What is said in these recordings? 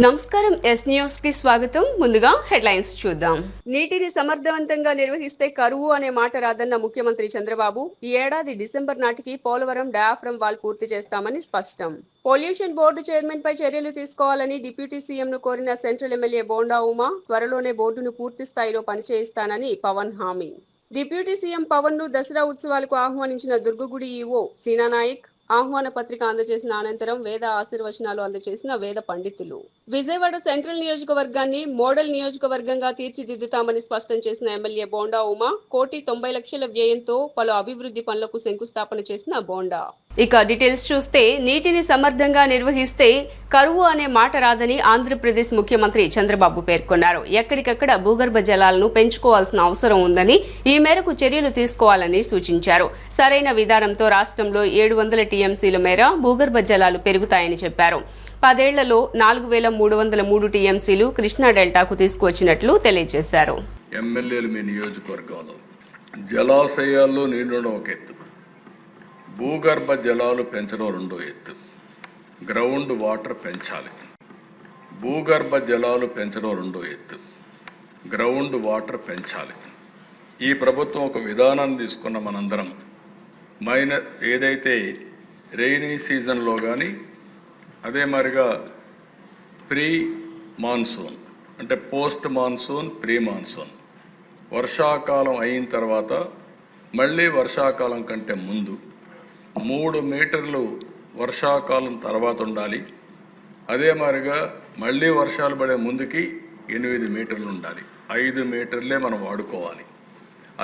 నమస్కారం. Yes news కి స్వాగతం. ముందుగా హెడ్లైన్స్ చూద్దాం. నీటిని సమర్థవంతంగా నిర్వహిస్తే కరువు అనే మాట రాదన్న ముఖ్యమంత్రి చంద్రబాబు ఈ ఏడాది డిసెంబర్ నాటికి పోలవరం డయాఫ్రమ్ వాల్ పూర్తి చేస్తామని స్పష్టం. పొల్యూషన్ బోర్డు చైర్మన్ పై చర్యలు తీసుకోవాలని డిప్యూటీ సీఎంను కోరిన సెంట్రల్ ఎమ్మెల్యే బోండా ఉమా త్వరలోనే బోర్డును పూర్తి స్థాయిలో పనిచేయిస్తానని పవన్ హామీ. డిప్యూటీ సీఎం పవన్ ను దసరా ఉత్సవాలకు ఆహ్వానించిన దుర్గగుడి ఈవో సీనా నాయక్ ఆహ్వాన పత్రిక అందజేసిన అనంతరం వేద ఆశీర్వచనాలు అందజేసిన వేద పండితులు. విజయవాడ సెంట్రల్ నియోజకవర్గాన్ని మోడల్ నియోజకవర్గంగా తీర్చిదిద్దుతామని స్పష్టం చేసిన ఎమ్మెల్యే బోండా ఉమా 1,90,00,000 వ్యయంతో పలు అభివృద్ధి పనులకు శంకుస్థాపన చేసిన బోండా. ఇక డీటెయిల్స్ చూస్తే నీటిని సమర్థంగా నిర్వహిస్తే కరువు అనే మాట రాదని ఆంధ్రప్రదేశ్ ముఖ్యమంత్రి చంద్రబాబు పేర్కొన్నారు. ఎక్కడికక్కడ భూగర్భ జలాలను పెంచుకోవాల్సిన అవసరం ఉందని ఈ మేరకు చర్యలు తీసుకోవాలని సూచించారు. సరైన విధానంతో రాష్ట్రంలో 700 టీఎంసీల మేర భూగర్భ జలాలు పెరుగుతాయని చెప్పారు. 10 ఏళ్లలో 4,303 టీఎంసీలు కృష్ణా డెల్టాకు తీసుకువచ్చినట్లు తెలియజేశారు. ఎమ్మెల్యేలు మీ నియోజకవర్గంలో జలాశయాల్లో నీళ్లు ఒక ఎత్తు, భూగర్భ జలాలు పెంచడం రెండో ఎత్తు. గ్రౌండ్ వాటర్ పెంచాలి. భూగర్భ జలాలు పెంచడం రెండో ఎత్తు, గ్రౌండ్ వాటర్ పెంచాలి. ఈ ప్రభుత్వం ఒక విధానాన్ని తీసుకున్న మనందరం ఏదైతే రెయినీ సీజన్లో కానీ అదే మరిగా ప్రీ మాన్సూన్ అంటే పోస్ట్ మాన్సూన్, ప్రీ మాన్సూన్, వర్షాకాలం అయిన తర్వాత మళ్ళీ వర్షాకాలం కంటే ముందు 3 మీటర్లు వర్షాకాలం తర్వాత ఉండాలి. అదే మాదిరిగా మళ్ళీ వర్షాలు పడే ముందుకి 8 మీటర్లు ఉండాలి. 5 మీటర్లే మనం వాడుకోవాలి.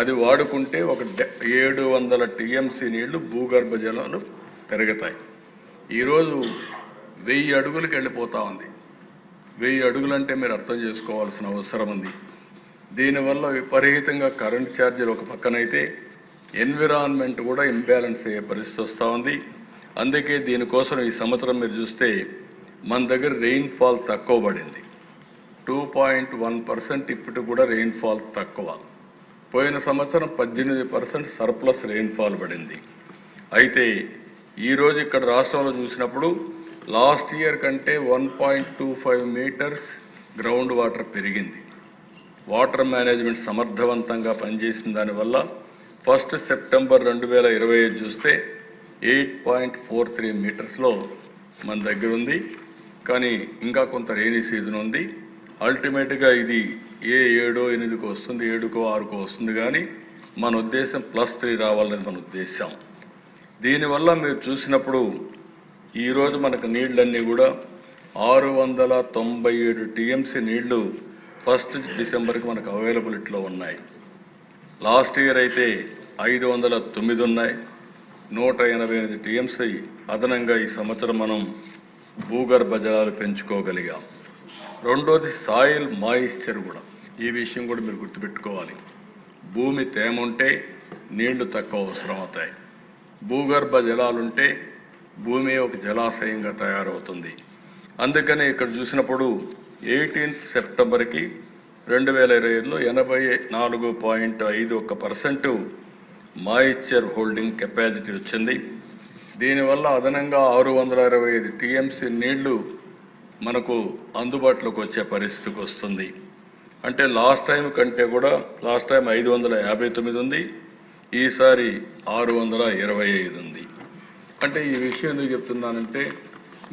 అది వాడుకుంటే ఒక 700 టీఎంసీ నీళ్లు భూగర్భ జలాలు పెరుగుతాయి. ఈరోజు 1000 అడుగులకు వెళ్ళిపోతూ ఉంది. 1000 అడుగులంటే మీరు అర్థం చేసుకోవాల్సిన అవసరం ఉంది. దీనివల్ల విపరీతంగా కరెంట్ ఛార్జీలు ఒక పక్కనైతే ఎన్విరాన్మెంట్ కూడా ఇంబ్యాలెన్స్ అయ్యే పరిస్థితి వస్తూ ఉంది. అందుకే దీనికోసం ఈ సంవత్సరం మీరు చూస్తే మన దగ్గర రెయిన్ఫాల్ తక్కువ పడింది. 2.1% ఇప్పటికి కూడా రెయిన్ఫాల్ తక్కువ. పోయిన సంవత్సరం 18% సర్ప్లస్ రెయిన్ఫాల్ పడింది. అయితే ఈరోజు ఇక్కడ రాష్ట్రంలో చూసినప్పుడు లాస్ట్ ఇయర్ కంటే 1.25 మీటర్స్ గ్రౌండ్ వాటర్ పెరిగింది. వాటర్ మేనేజ్మెంట్ సమర్థవంతంగా పనిచేసిన దానివల్ల 1 సెప్టెంబర్ 2025 చూస్తే 8.43 మీటర్స్లో మన దగ్గర ఉంది. కానీ ఇంకా కొంత రెయినీ సీజన్ ఉంది. అల్టిమేట్గా ఇది 7, 8కు వస్తుంది, 7కో 6కో వస్తుంది. కానీ మన ఉద్దేశం +3 రావాలనేది మన ఉద్దేశం. దీనివల్ల మీరు చూసినప్పుడు ఈరోజు మనకు నీళ్ళన్నీ కూడా 697 టీఎంసీ నీళ్లు 1 డిసెంబర్కి మనకు అవైలబిలిటీలో ఉన్నాయి. లాస్ట్ ఇయర్ అయితే 509 ఉన్నాయి. 188 టీఎంసీ అదనంగా ఈ సంవత్సరం మనం భూగర్భ జలాలు పెంచుకోగలిగాం. రెండోది సాయిల్ మాయిశ్చర్ కూడా. ఈ విషయం కూడా మీరు గుర్తుపెట్టుకోవాలి. భూమి తేమ ఉంటే నీళ్లు తక్కువ అవసరం అవుతాయి. భూగర్భ జలాలుంటే భూమి ఒక జలాశయంగా తయారవుతుంది. అందుకని ఇక్కడ చూసినప్పుడు 18 సెప్టెంబర్కి 2025లో 84.51% మాయిశ్చర్ హోల్డింగ్ కెపాసిటీ వచ్చింది. దీనివల్ల అదనంగా 625 టీఎంసీ నీళ్లు మనకు అందుబాటులోకి వచ్చే పరిస్థితికి వస్తుంది. అంటే లాస్ట్ టైం కంటే కూడా లాస్ట్ టైం 559 ఉంది, ఈసారి 625 ఉంది. అంటే ఈ విషయం ఎందుకు చెప్తున్నానంటే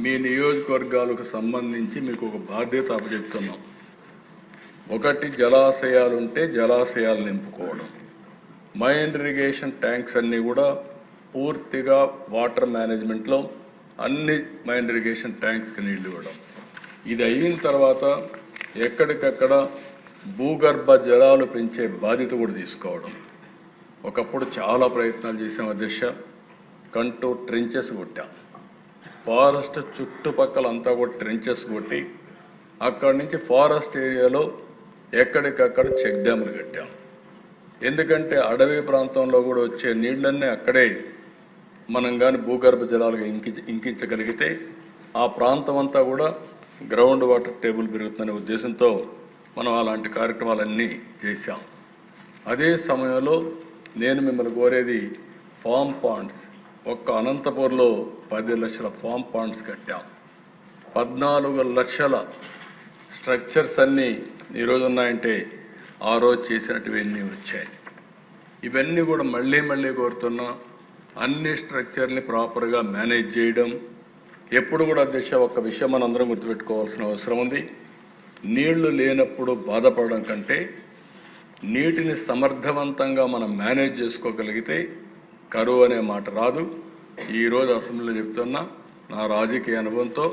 మీ నియోజకవర్గాలకు సంబంధించి మీకు ఒక బాధ్యత అప్పచెప్తున్నాం. ఒకటి, జలాశయాలుంటే జలాశయాలు నింపుకోవడం. మైన్ ఇరిగేషన్ ట్యాంక్స్ అన్నీ కూడా పూర్తిగా వాటర్ మేనేజ్మెంట్లో అన్ని మైన్ ఇరిగేషన్ ట్యాంక్స్కి నీళ్లు ఇవ్వడం. ఇది అయిన తర్వాత ఎక్కడికక్కడ భూగర్భ జలాలు పెంచే బాధ్యత కూడా తీసుకోవడం. ఒకప్పుడు చాలా ప్రయత్నాలు చేసాం అధ్యక్ష. కంటూర్ ట్రెంచెస్ కొట్టాం. ఫారెస్ట్ చుట్టుపక్కల అంతా కూడా ట్రెంచెస్ కొట్టి అక్కడి నుంచి ఫారెస్ట్ ఏరియాలో ఎక్కడికక్కడ చెక్ డ్యాములు కట్టాం. ఎందుకంటే అడవి ప్రాంతంలో కూడా వచ్చే నీళ్ళన్నీ అక్కడే మనం కానీ భూగర్భ జలాలుగా ఇంకించగలిగితే ఆ ప్రాంతం అంతా కూడా గ్రౌండ్ వాటర్ టేబుల్ పెరుగుతుందనే ఉద్దేశంతో మనం అలాంటి కార్యక్రమాలన్నీ చేశాం. అదే సమయంలో నేను మిమ్మల్ని కోరేది ఫామ్ పాండ్స్. ఒక్క అనంతపూర్లో 10 లక్షల ఫామ్ పాండ్స్ కట్టాం. 14 లక్షల స్ట్రక్చర్స్ అన్నీ ఈరోజు ఉన్నాయంటే ఆ రోజు చేసినటువన్నీ వచ్చాయి. ఇవన్నీ కూడా మళ్ళీ కోరుతున్నా అన్ని స్ట్రక్చర్ని ప్రాపర్గా మేనేజ్ చేయడం. ఎప్పుడు కూడా అధ్యక్ష ఒక్క విషయం మనందరం గుర్తుపెట్టుకోవాల్సిన అవసరం ఉంది. నీళ్లు లేనప్పుడు బాధపడడం కంటే నీటిని సమర్థవంతంగా మనం మేనేజ్ చేసుకోగలిగితే కరువు అనే మాట రాదు. ఈరోజు అసెంబ్లీలో చెప్తున్నా, నా రాజకీయ అనుభవంతో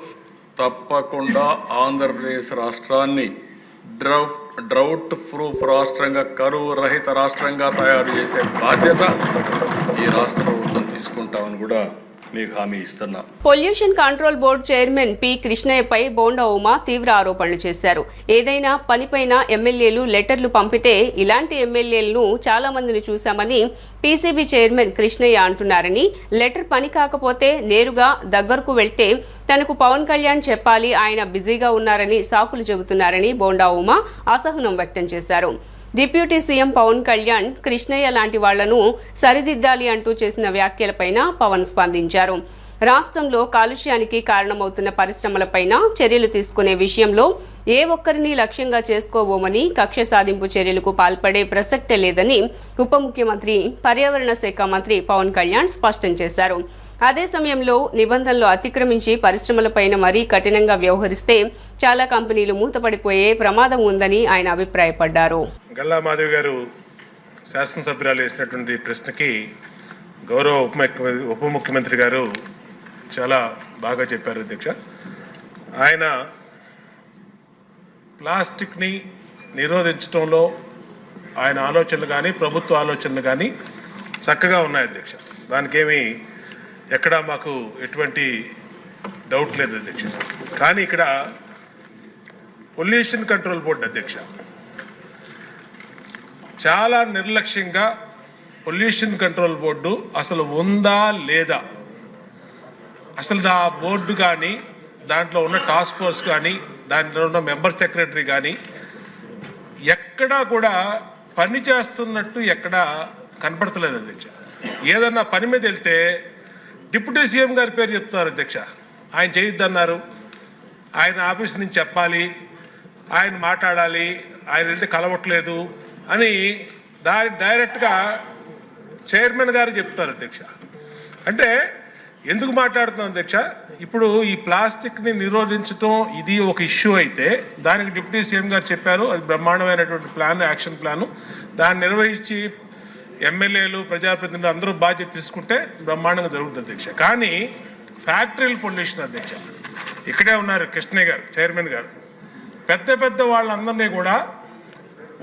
తప్పకుండా ఆంధ్రప్రదేశ్ రాష్ట్రాన్ని డ్రౌట్ ప్రూఫ్ రాష్ట్రంగా, కరువు రహిత రాష్ట్రంగా తయారు చేసే బాధ్యత ఈ రాష్ట్ర ప్రభుత్వం తీసుకుంటామని కూడా మీకు హామీ ఇస్తున్నా. Pollution control board chairman P కృష్ణయ్యపై బోండా ఉమా తీవ్ర ఆరోపణలు చేశారు. ఏదైనా పనిపైన ఎమ్మెల్యేలు లెటర్లు పంపితే ఇలాంటి ఎమ్మెల్యేలను చాలా మందిని చూశామని పీసీబీ చైర్మన్ కృష్ణయ్య అంటున్నారని, లెటర్ పని కాకపోతే నేరుగా దగ్గరకు వెళ్తే తనకు పవన్ కళ్యాణ్ చెప్పాలి, ఆయన బిజీగా ఉన్నారని సాకులు చెబుతున్నారని బోండా ఉమా అసహనం వ్యక్తం చేశారు. డిప్యూటీ సీఎం పవన్ కళ్యాణ్ కృష్ణయ్య లాంటి వాళ్లను సరిదిద్దాలి అంటూ చేసిన వ్యాఖ్యలపైన పవన్ స్పందించారు. రాష్ట్రంలో కాలుష్యానికి కారణమవుతున్న పరిశ్రమలపైన చర్యలు తీసుకునే విషయంలో ఏ ఒక్కరిని లక్ష్యంగా చేసుకోబోమని, కక్ష సాధింపు చర్యలకు పాల్పడే ప్రసక్తే లేదని ఉప ముఖ్యమంత్రి, పర్యావరణ శాఖ మంత్రి పవన్ కళ్యాణ్ స్పష్టం చేశారు. అదే సమయంలో నిబంధనలు అతిక్రమించి పరిశ్రమలపైన మరీ కఠినంగా వ్యవహరిస్తే చాలా కంపెనీలు మూతపడిపోయే ప్రమాదం ఉందని ఆయన అభిప్రాయపడ్డారు. గల్లా మాధవి గారు శాసనసభ్యురాలు వేసినటువంటి ప్రశ్నకి గౌరవ ఉప ముఖ్యమంత్రి గారు చాలా బాగా చెప్పారు అధ్యక్ష. ఆయన ప్లాస్టిక్ని నిరోధించడంలో ఆయన ఆలోచనలు కానీ, ప్రభుత్వ ఆలోచనలు కానీ చక్కగా ఉన్నాయి అధ్యక్ష. దానికేమీ ఎక్కడా మాకు ఎటువంటి డౌట్ లేదు అధ్యక్ష. కానీ ఇక్కడ పొల్యూషన్ కంట్రోల్ బోర్డు అధ్యక్ష చాలా నిర్లక్ష్యంగా పొల్యూషన్ కంట్రోల్ బోర్డు అసలు ఉందా లేదా, అసలు ఆ బోర్డు కానీ, దాంట్లో ఉన్న టాస్క్ ఫోర్స్ కానీ, దాంట్లో ఉన్న మెంబర్ సెక్రటరీ కానీ ఎక్కడా కూడా పని చేస్తున్నట్టు ఎక్కడా కనపడతలేదు అధ్యక్ష. ఏదన్నా పని మీద వెళ్తే డిప్యూటీ సీఎం గారి పేరు చెప్తున్నారు అధ్యక్ష. ఆయన చేయొద్దన్నారు, ఆయన ఆఫీస్ నుంచి చెప్పాలి, ఆయన మాట్లాడాలి, ఆయన వెళ్తే కలవట్లేదు అని డైరెక్ట్గా చైర్మన్ గారు చెప్తారు అధ్యక్ష. అంటే ఎందుకు మాట్లాడుతున్నాం అధ్యక్ష, ఇప్పుడు ఈ ప్లాస్టిక్ని నిరోధించడం ఇది ఒక ఇష్యూ అయితే దానికి డిప్యూటీ సీఎం గారు చెప్పారు, అది బ్రహ్మాండమైనటువంటి ప్లాన్, యాక్షన్ ప్లాను. దాన్ని నిర్వహించి ఎమ్మెల్యేలు, ప్రజాప్రతినిధులు అందరూ బాధ్యత తీసుకుంటే బ్రహ్మాండంగా జరుగుతుంది అధ్యక్ష. కానీ ఫ్యాక్టరీల పొల్యూషన్ అధ్యక్ష, ఇక్కడే ఉన్నారు కృష్ణయ్య గారు, చైర్మన్ గారు, పెద్ద వాళ్ళందరినీ కూడా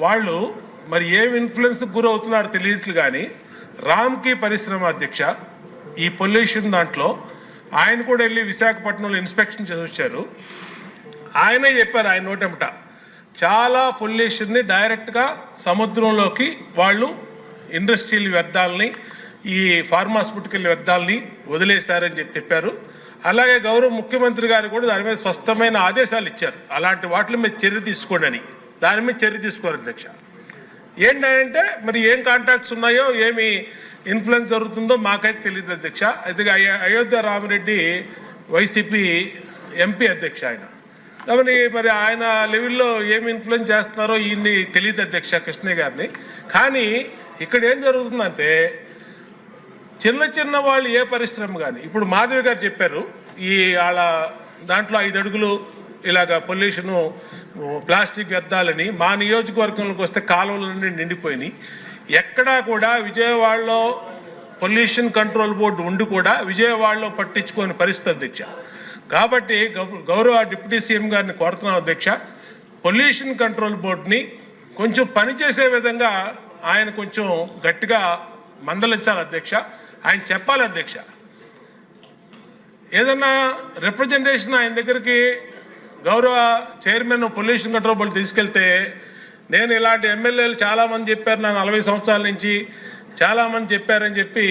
వాళ్ళు మరి ఏం ఇన్ఫ్లుయెన్స్కి గురవుతున్నారో తెలియట్లు. కానీ రామ్కి పరిశ్రమ అధ్యక్ష ఈ పొల్యూషన్ దాంట్లో ఆయన కూడా వెళ్ళి విశాఖపట్నంలో ఇన్స్పెక్షన్ చేసి వచ్చారు. ఆయనే చెప్పారు, ఆయన నోటెంట చాలా పొల్యూషన్ని డైరెక్ట్గా సముద్రంలోకి వాళ్ళు ఇండస్ట్రియల్ వ్యర్థాలని, ఈ ఫార్మాస్యూటికల్ వ్యర్థాలని వదిలేశారని చెప్పారు. అలాగే గౌరవ ముఖ్యమంత్రి గారు కూడా దాని మీద స్పష్టమైన ఆదేశాలు ఇచ్చారు, అలాంటి వాటి మీద చర్య తీసుకోండి అని. దాని మీద చర్య తీసుకోరు అధ్యక్ష. ఏంటంటే మరి ఏం కాంటాక్ట్స్ ఉన్నాయో, ఏమి ఇన్ఫ్లుయెన్స్ జరుగుతుందో మాకైతే తెలియదు అధ్యక్ష. అయితే అయోధ్య రామిరెడ్డి వైసీపీ ఎంపీ అధ్యక్ష, ఆయన కాబట్టి మరి ఆయన లెవెల్లో ఏమి ఇన్ఫ్లుయెన్స్ చేస్తున్నారో ఈయన్ని తెలియదు అధ్యక్ష, కృష్ణయ్య గారిని. కానీ ఇక్కడ ఏం జరుగుతుందంటే చిన్న వాళ్ళు ఏ పరిశ్రమ కానీ, ఇప్పుడు మాధవి గారు చెప్పారు, ఈ వాళ్ళ దాంట్లో 5 అడుగులు ఇలాగ పొల్యూషను ప్లాస్టిక్ వ్యర్థాలని మా నియోజకవర్గంలోకి వస్తే కాలువలన్నీ నిండిపోయినాయి. ఎక్కడా కూడా విజయవాడలో పొల్యూషన్ కంట్రోల్ బోర్డు ఉండి కూడా విజయవాడలో పట్టించుకోని పరిస్థితి అధ్యక్ష. కాబట్టి గౌరవ డిప్యూటీ సీఎం గారిని కోరుతున్నాం అధ్యక్ష, పొల్యూషన్ కంట్రోల్ బోర్డుని కొంచెం పనిచేసే విధంగా ఆయన కొంచెం గట్టిగా మందలించాలి అధ్యక్ష. ఆయన చెప్పాలి అధ్యక్ష, ఏదన్నా రిప్రజెంటేషన్ ఆయన దగ్గరికి గౌరవ చైర్మన్ పొల్యూషన్ కంట్రోల్ బోర్డు తీసుకెళ్తే, నేను ఇలాంటి ఎమ్మెల్యేలు చాలామంది చెప్పారు, నా 40 సంవత్సరాల నుంచి చాలామంది చెప్పారని చెప్పి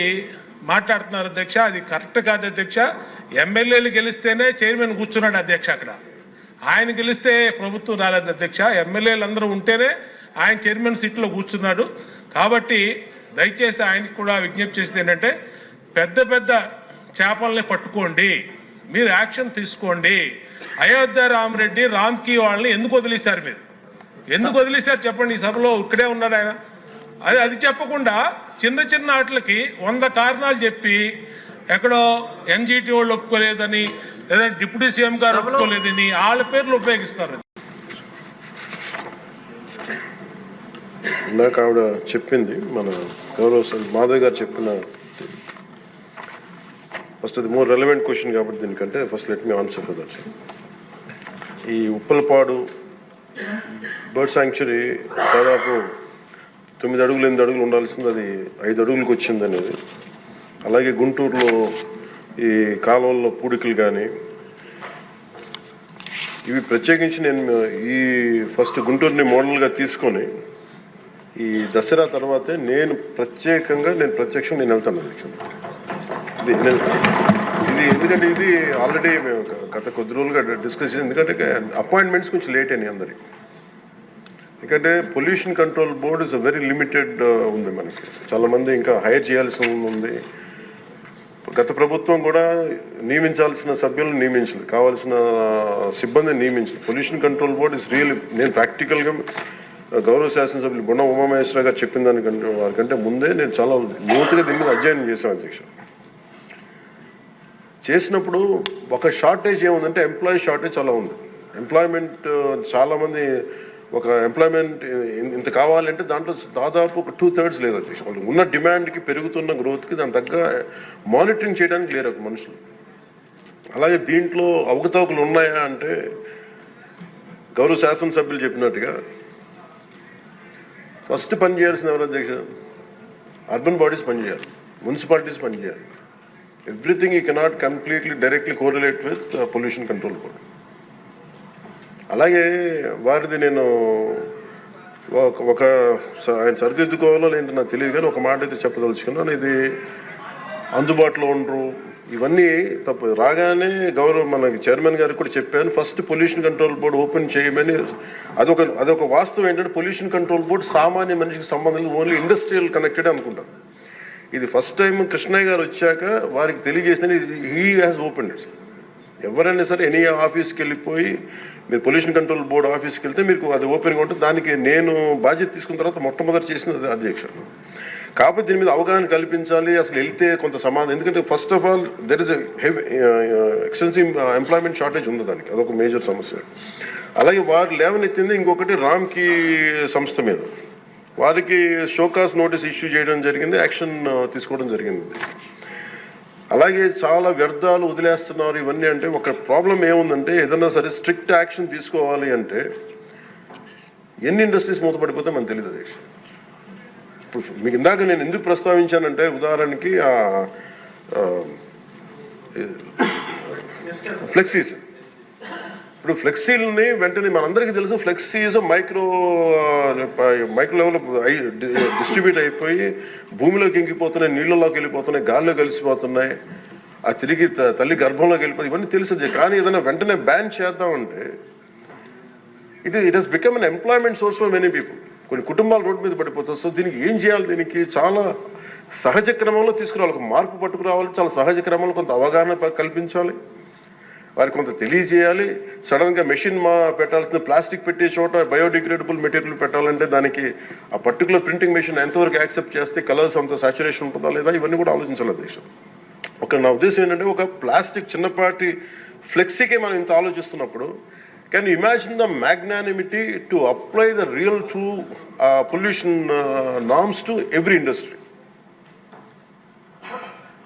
మాట్లాడుతున్నారు అధ్యక్ష. అది కరెక్ట్ కాదు అధ్యక్ష. ఎమ్మెల్యేలు గెలిస్తేనే చైర్మన్ కూర్చున్నాడు అధ్యక్ష అక్కడ. ఆయన గెలిస్తే ప్రభుత్వం రాలేదు అధ్యక్ష. ఎమ్మెల్యేలు అందరూ ఉంటేనే ఆయన చైర్మన్ సీట్లో కూర్చున్నాడు. కాబట్టి దయచేసి ఆయనకు కూడా విజ్ఞప్తి చేసేది ఏంటంటే, పెద్ద చేపల్ని పట్టుకోండి, మీరు యాక్షన్ తీసుకోండి. అయోధ్య రామరెడ్డి రామ్కి వాళ్ళని ఎందుకు వదిలేశారు? మీరు ఎందుకు వదిలేశారు చెప్పండి. ఈ సభలో ఇక్కడే ఉన్నాడు ఆయన. అది చెప్పకుండా చిన్న చిన్న వాటికి 100 కారణాలు చెప్పి ఎక్కడో ఎన్జిటి వాళ్ళు ఒప్పుకోలేదని లేదా డిప్యూటీ సీఎం గారు ఒప్పుకోలేదని వాళ్ళ పేర్లు ఉపయోగిస్తారు. ఇందాక ఆవిడ చెప్పింది, మన గౌరవ మాధవ్ గారు చెప్పిన ఫస్ట్ అది మోర్ రెలవెంట్ క్వశ్చన్ కాబట్టి దీనికంటే first let me answer for that. ఈ ఉప్పలపాడు బర్డ్ శాంక్చురీ దాదాపు 9 అడుగులు 8 అడుగులు ఉండాల్సింది అది 5 అడుగులకు వచ్చింది అనేది. అలాగే గుంటూరులో ఈ కాలువల్లో పూడికలు కానీ ఇవి ప్రత్యేకించి నేను ఈ ఫస్ట్ గుంటూరుని మోడల్గా తీసుకొని ఈ దసరా తర్వాతే నేను ప్రత్యక్షంగా నేను వెళ్తాను. ఇది ఎందుకంటే ఇది ఆల్రెడీ మేము గత కొద్ది రోజులుగా డిస్కస్ చేసి, ఎందుకంటే అపాయింట్మెంట్స్ కొంచెం లేట్ అయినాయి అందరికి. ఎందుకంటే pollution control board is very limited ఉంది, మనకి చాలామంది ఇంకా హైర్ చేయాల్సి ఉంది. గత ప్రభుత్వం కూడా నియమించాల్సిన సభ్యులను నియమించలేదు, కావాల్సిన సిబ్బందిని నియమించలేదు. Pollution control board is real. నేను ప్రాక్టికల్గా గౌరవ శాసనసభ్యులు బొండ ఉమామహేశ్వర గారు చెప్పిన దానికంటే వారికంటే ముందే నేను చాలా లోతుగా దీని మీద అధ్యయనం చేశాను అధ్యక్ష. చేసినప్పుడు ఒక షార్టేజ్ ఏముందంటే ఎంప్లాయీ షార్టేజ్ చాలా ఉంది. ఎంప్లాయ్మెంట్ చాలామంది ఒక ఎంప్లాయ్మెంట్ ఇంత కావాలంటే దాంట్లో దాదాపు ఒక 2/3 లేదు అధ్యక్ష. వాళ్ళు ఉన్న డిమాండ్కి పెరుగుతున్న గ్రోత్కి దాని తగ్గ మానిటరింగ్ చేయడానికి లేరు ఒక మనుషులు. అలాగే దీంట్లో అవకతవకలు ఉన్నాయా అంటే గౌరవ శాసనసభ్యులు చెప్పినట్టుగా ఫస్ట్ పని చేయాల్సిన ఎవరు అధ్యక్ష? అర్బన్ బాడీస్ పనిచేయాలి, మున్సిపాలిటీస్ పనిచేయాలి. Everything you cannot completely directly correlate with pollution control board. అలాగే వారిది నేను ఆయన సరిదిద్దుకోవాలో లేదంటే నాకు తెలియదు, కానీ ఒక మాట అయితే చెప్పదలుచుకున్నాను. ఇది అందుబాటులో ఉండరు, ఇవన్నీ తప్పు. రాగానే గౌరవ మనకి చైర్మన్ గారికి కూడా చెప్పాను, first pollution control board open చేయమని. అదొక వాస్తవం ఏంటంటే పొల్యూషన్ కంట్రోల్ బోర్డు సామాన్య మనిషికి సంబంధం ఓన్లీ ఇండస్ట్రియల్ కనెక్టెడ్ అనుకుంటాను. ఇది ఫస్ట్ టైం కృష్ణయ్య గారు వచ్చాక వారికి తెలియజేసిన హీ హ్యాస్ ఓపెన్ ఇట్. ఎవరైనా సరే ఎనీ ఆఫీస్కి వెళ్ళిపోయి మీరు పొల్యూషన్ కంట్రోల్ బోర్డు ఆఫీస్కి వెళ్తే మీకు అది ఓపెన్గా ఉంటుంది. దానికి నేను బాధ్యత తీసుకున్న తర్వాత మొట్టమొదటి చేసినది అధ్యక్ష. కాకపోతే దీని మీద అవగాహన కల్పించాలి. అసలు వెళ్తే కొంత సమాధానం, ఎందుకంటే first of all there is extensive employment shortage ఉంది, దానికి అదొక మేజర్ సమస్య. అలాగే వారు లేవనెత్తింది ఇంకొకటి రామ్కి సంస్థ మీద, వారికి షోకాస్ నోటీస్ ఇష్యూ చేయడం జరిగింది, యాక్షన్ తీసుకోవడం జరిగింది. అలాగే చాలా వ్యర్థాలు వదిలేస్తున్నారు ఇవన్నీ. అంటే ఒక ప్రాబ్లం ఏముందంటే ఏదన్నా సరే స్ట్రిక్ట్ యాక్షన్ తీసుకోవాలి అంటే ఎన్ని ఇండస్ట్రీస్ మూతపడిపోతే మనకు తెలియదు అధ్యక్ష. ఇప్పుడు మీకు ఇందాక నేను ఎందుకు ప్రస్తావించానంటే ఉదాహరణకి ఫ్లెక్సీస్. ఇప్పుడు ఫ్లెక్సీలని వెంటనే మనందరికీ తెలుసు, ఫ్లెక్సీస్ మైక్రో లెవెల్ డిస్ట్రిబ్యూట్ అయిపోయి భూమిలోకి ఇంకిపోతున్నాయి, నీళ్ళలోకి వెళ్ళిపోతున్నాయి, గాల్లో కలిసిపోతున్నాయి, ఆ తిరిగి తల్లి గర్భంలోకి వెళ్ళిపోతుంది, ఇవన్నీ తెలుసు. కానీ ఏదైనా వెంటనే బ్యాన్ చేద్దామంటే it has become an employment source for many people. కొన్ని కుటుంబాలు రోడ్డు మీద పడిపోతారు. సో దీనికి ఏం చేయాలి? దీనికి చాలా సహజ క్రమంలో తీసుకురావాలి, ఒక మార్పు పట్టుకురావాలి. చాలా సహజ క్రమంలో కొంత అవగాహన కల్పించాలి, వారికి కొంత తెలియజేయాలి. సడన్గా మెషిన్ పెట్టాల్సిన ప్లాస్టిక్ పెట్టే చోట బయోడిగ్రేడబుల్ మెటీరియల్ పెట్టాలంటే దానికి ఆ పర్టికులర్ ప్రింటింగ్ మెషిన్ ఎంతవరకు యాక్సెప్ట్ చేస్తే కలర్స్ అంత సాచురేషన్ ఉంటుందా లేదా, ఇవన్నీ కూడా ఆలోచించాలి దేశం. నా ఉద్దేశం ఏంటంటే ఒక ప్లాస్టిక్ చిన్నపాటి ఫ్లెక్సీకే మనం ఇంత ఆలోచిస్తున్నప్పుడు can you imagine the magnanimity to apply the real true pollution norms to every industry.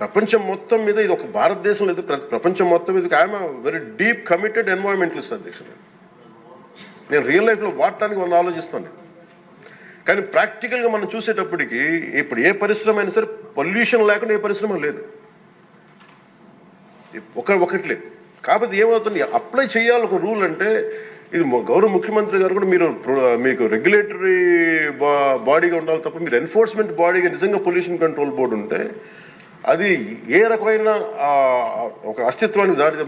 ప్రపంచం మొత్తం మీద ఇది ఒక భారతదేశం లేదు, ప్రపంచం మొత్తం మీద I'm very deep committed environmentalist అధ్యక్షుడు. నేను రియల్ లైఫ్లో వాడటానికి మనం ఆలోచిస్తాను. కానీ ప్రాక్టికల్గా మనం చూసేటప్పటికి ఇప్పుడు ఏ పరిశ్రమ అయినా సరే పొల్యూషన్ లేకుండా ఏ పరిశ్రమ లేదు, ఒకటి లేదు. కాకపోతే ఏమవుతుంది, అప్లై చేయాలి ఒక రూల్. అంటే ఇది గౌరవ ముఖ్యమంత్రి గారు కూడా మీకు రెగ్యులేటరీ బాడీగా ఉండాలి తప్ప మీరు ఎన్ఫోర్స్మెంట్ బాడీగా నిజంగా పొల్యూషన్ కంట్రోల్ బోర్డు ఉంటే అది ఏ రకమైన ఒక అస్తిత్వానికి దారి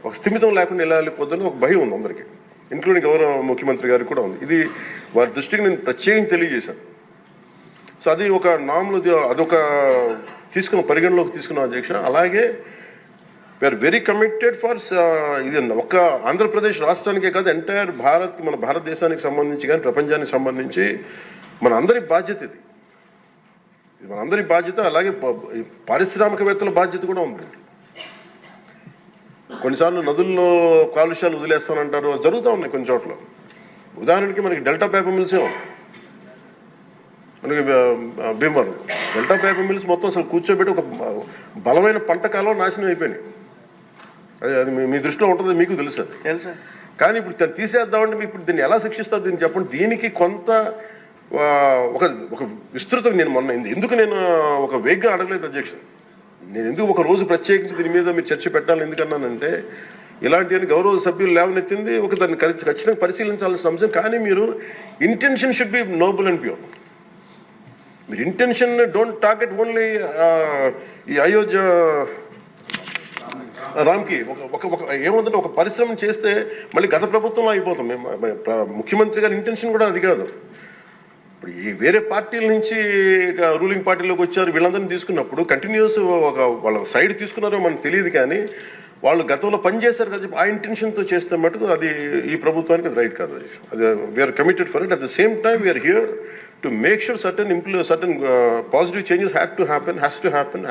ఒక స్థిమితం లేకుండా ఎలా వెళ్ళిపోతుందని ఒక భయం ఉంది అందరికీ, ఇంక్లూడింగ్ గౌరవ ముఖ్యమంత్రి గారికి కూడా ఉంది. ఇది వారి దృష్టికి నేను ప్రత్యేకంగా తెలియజేశాను. సో అది ఒక నామ్లో అదొక పరిగణలోకి తీసుకున్నాం అధ్యక్ష. అలాగే వీఆర్ వెరీ కమిటెడ్ ఫర్ ఇది ఒక్క ఆంధ్రప్రదేశ్ రాష్ట్రానికే కాదు, ఎంటైర్ భారత్కి, మన భారతదేశానికి సంబంధించి కానీ ప్రపంచానికి సంబంధించి మన అందరి బాధ్యత ఇది. ఇది మన అందరి బాధ్యత. అలాగే పారిశ్రామికవేత్తల బాధ్యత కూడా ఉంది. కొన్నిసార్లు నదుల్లో కాలుష్యాలు వదిలేస్తానంటారు, జరుగుతూ ఉన్నాయి కొన్ని చోట్ల. ఉదాహరణకి మనకి డెల్టా పేపర్ మిల్స్, మనకి భీమవరం డెల్టా పేపర్ మిల్స్ మొత్తం అసలు కూర్చోబెట్టి ఒక బలమైన పంట కాలం నాశనం అయిపోయినాయి. అది మీ దృష్టిలో ఉంటుంది, మీకు తెలుసు. కానీ ఇప్పుడు దాన్ని తీసేద్దామంటే ఇప్పుడు దీన్ని ఎలా శిక్షిస్తారు దీన్ని చెప్పండి. దీనికి కొంత ఒక విస్తృతం, నేను మొన్న ఎందుకు నేను ఒక వేగ్గా అడగలేదు అధ్యక్ష, నేను ఎందుకు ఒక రోజు ప్రత్యేకించి దీని మీద మీరు చర్చ పెట్టాలని ఎందుకన్నానంటే, ఇలాంటి గౌరవ సభ్యులు లేవనెత్తింది ఒక దాన్ని ఖచ్చితంగా పరిశీలించాల్సిన అంశం. కానీ మీరు intention should be Nobel and pure. మీరు ఇంటెన్షన్ డోంట్ టార్గెట్ ఓన్లీ ఈ అయోధ్య రామ్కి ఒక ఏముందంటే ఒక పరిశ్రమ చేస్తే మళ్ళీ గత ప్రభుత్వంలో అయిపోతాం. ముఖ్యమంత్రి గారి ఇంటెన్షన్ కూడా అది కాదు. ఇప్పుడు ఈ వేరే పార్టీల నుంచి రూలింగ్ పార్టీలోకి వచ్చారు, వీళ్ళందరినీ తీసుకున్నప్పుడు కంటిన్యూస్ వాళ్ళ సైడ్ తీసుకున్నారో మనకు తెలియదు. కానీ వాళ్ళు గతంలో పనిచేశారు కదా, ఆ ఇంటెన్షన్తో చేస్తే మటుకు అది ఈ ప్రభుత్వానికి అది రైట్ కాదు. అది we're committed for it. At the same time we're here to make sure certain positive changes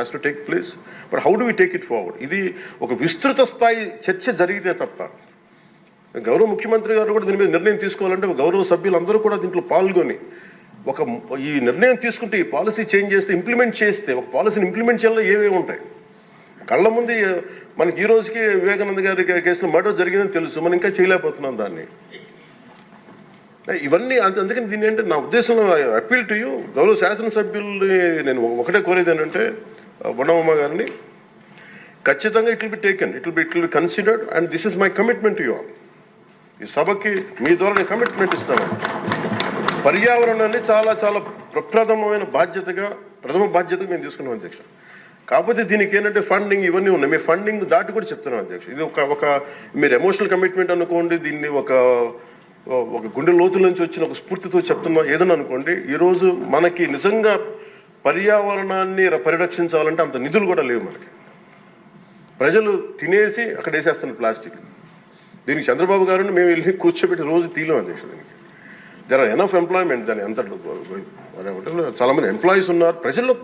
has to take place. But how do we take it forward? ఇది ఒక విస్తృత స్థాయి చర్చ జరిగితే తప్ప, గౌరవ ముఖ్యమంత్రి గారు కూడా దీని మీద నిర్ణయం తీసుకోవాలంటే గౌరవ సభ్యులందరూ కూడా దీంట్లో పాల్గొని ఈ నిర్ణయం తీసుకుంటే, ఈ పాలసీ చేంజ్ చేస్తే, ఇంప్లిమెంట్ చేస్తే, ఒక పాలసీని ఇంప్లిమెంట్ చేయాలో ఏమేమి ఉంటాయి కళ్ళ ముందు. మనకి ఈ రోజుకి వివేకానంద గారి కేసులో మర్డర్ జరిగిందని తెలుసు, మనం ఇంకా చేయలేకపోతున్నాం దాన్ని. ఇవన్నీ అందుకని దీన్ని అంటే నా ఉద్దేశంలో అపీల్ టు యూ, గౌరవ శాసనసభ్యుల్ని నేను ఒకటే కోరేది ఏంటంటే, బొండమ్మ గారిని ఖచ్చితంగా it will be taken, it will be considered, and this is my commitment to you all. ఈ సభకి మీ ద్వారా నేను కమిట్మెంట్ ఇస్తాను. పర్యావరణాన్ని చాలా చాలా ప్రథమ బాధ్యతగా మేము తీసుకున్నాం అధ్యక్ష. కాకపోతే దీనికి ఏంటంటే ఫండింగ్ ఇవన్నీ ఉన్నాయి. మేము ఫండింగ్ దాటి కూడా చెప్తున్నాం అధ్యక్ష. ఇది ఒక మీరు ఎమోషనల్ కమిట్మెంట్ అనుకోండి, దీన్ని ఒక గుండె లోతుల నుంచి వచ్చిన ఒక స్ఫూర్తితో చెప్తున్నా ఏదన్నా అనుకోండి. ఈరోజు మనకి నిజంగా పర్యావరణాన్ని పరిరక్షించాలంటే అంత నిధులు కూడా లేవు మనకి. ప్రజలు తినేసి అక్కడ వేసేస్తున్నారు ప్లాస్టిక్. దీనికి చంద్రబాబు గారు మేము వెళ్ళి కూర్చోబెట్టి రోజు తీయలేం అధ్యక్ష. దీనికి దర్ ఆర్ ఎనఫ్ ఎంప్లాయ్మెంట్. దాని అంత చాలా మంది ఎంప్లాయీస్ ఉన్నారు, ప్రజల్లో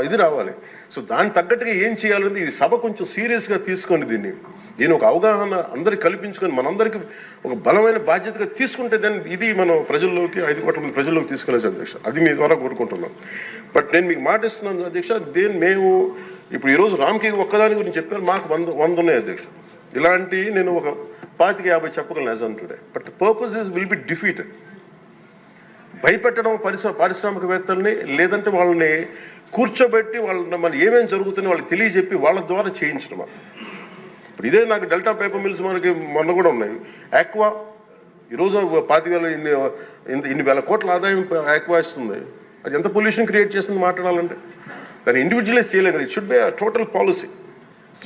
ఇది రావాలి. సో దానికి తగ్గట్టుగా ఏం చేయాలంటే ఈ సభ కొంచెం సీరియస్గా తీసుకొని దీని ఒక అవగాహన అందరికి కల్పించుకొని మనందరికి ఒక బలమైన బాధ్యతగా తీసుకుంటే దాన్ని ఇది మనం ప్రజల్లోకి 5 కోట్ల మంది ప్రజల్లోకి తీసుకెళ్ళచ్చు అధ్యక్ష. అది మీ ద్వారా కోరుకుంటున్నాం. బట్ నేను మీకు మాట ఇస్తున్నాను అధ్యక్ష, మేము ఇప్పుడు ఈరోజు రామ్కి ఒక్కదాని గురించి చెప్పారు, మాకు 100 ఉన్నాయి అధ్యక్ష. ఇలాంటి నేను ఒక 25-50 చెప్పగలను as on today. But the purpose will be defeated. భయపెట్టడం పారిశ్రామికవేత్తల్ని, లేదంటే వాళ్ళని కూర్చోబెట్టి వాళ్ళని మన ఏమేమి జరుగుతుందో వాళ్ళకి తెలియజెప్పి వాళ్ళ ద్వారా చేయించడం. ఇప్పుడు ఇదే నాకు డెల్టా పేపర్ మిల్స్ మనకి మొన్న కూడా ఉన్నాయి. ఆక్వా ఈరోజు 25,000 ఇన్ని వేల కోట్ల ఆదాయం ఆక్వా ఇస్తుంది. అది ఎంత పొల్యూషన్ క్రియేట్ చేస్తుంది మాట్లాడాలంటే. కానీ ఇండివిజువలైజ్ చేయలేదు కదా, it should be total policy.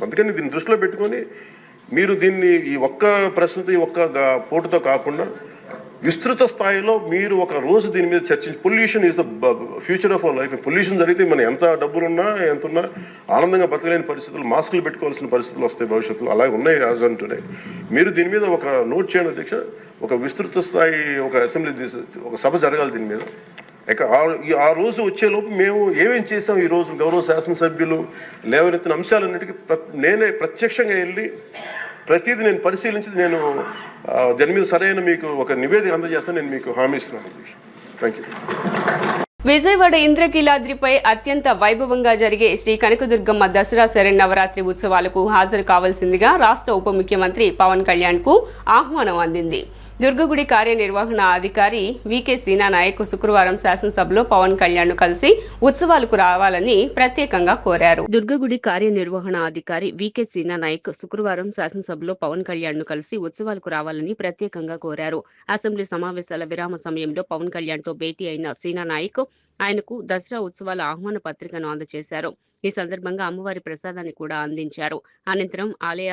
అందుకని దీన్ని దృష్టిలో పెట్టుకొని మీరు దీన్ని ఈ ఒక్క ప్రశ్నతో ఈ ఒక్క పోటుతో కాకుండా విస్తృత స్థాయిలో మీరు ఒక రోజు దీని మీద చర్చించి, pollution is the future of our life. Pollution జరిగితే మనం ఎంత డబ్బులున్నా ఎంతున్నా ఆనందంగా బతకలేని పరిస్థితులు, మాస్కులు పెట్టుకోవాల్సిన పరిస్థితులు వస్తాయి భవిష్యత్తులో. అలాగే ఉన్నాయి యాజ్ అంటున్నాయి. మీరు దీని మీద ఒక నోట్ చేయండి అధ్యక్ష. ఒక విస్తృత స్థాయి ఒక అసెంబ్లీ ఒక సభ జరగాలి దీని మీద. ఆ రోజు వచ్చేలోపు మేము ఏమేం చేసాం, ఈ రోజు గౌరవ శాసనసభ్యులు లేవనెత్తిన అంశాలన్నిటికీ నేనే ప్రత్యక్షంగా వెళ్ళి ప్రతిదీ నేను పరిశీలించి నేను దాని మీద సరైన మీకు ఒక నివేదిక అందజేస్తాను. నేను మీకు హామీ ఇస్తున్నాను. Thank you. విజయవాడ ఇంద్రకీలాద్రిపై అత్యంత వైభవంగా జరిగే శ్రీ కనకదుర్గమ్మ దసరా శరన్నవరాత్రి ఉత్సవాలకు హాజరు కావాల్సిందిగా రాష్ట్ర ఉప ముఖ్యమంత్రి పవన్ కళ్యాణ్ కు ఆహ్వానం అందింది. దుర్గగుడి కార్యనిర్వహణ అధికారి వికే శ్రీనానాయక్ శుక్రవారం శాసనసభలో పవన్ కళ్యాణ్ ను కలిసి ఉత్సవాలకు రావాలని ప్రత్యేకంగా కోరారు. దుర్గగుడి కార్యనిర్వహణ అధికారి వికే శ్రీనానాయక్ శుక్రవారం శాసనసభలో పవన్ కళ్యాణ్ ను కలిసి ఉత్సవాలకు రావాలని ప్రత్యేకంగా కోరారు. అసెంబ్లీ సమావేశాల విరామ సమయంలో పవన్ కళ్యాణ్ తో భేటీ అయిన శ్రీనానాయక్ ఆయనకు దసరా ఉత్సవాల ఆహ్వాన పత్రికను అందజేశారు. ఈ సందర్భంగా అమ్మవారి ప్రసాదాన్ని కూడా అందించారు. అనంతరం ఆలయ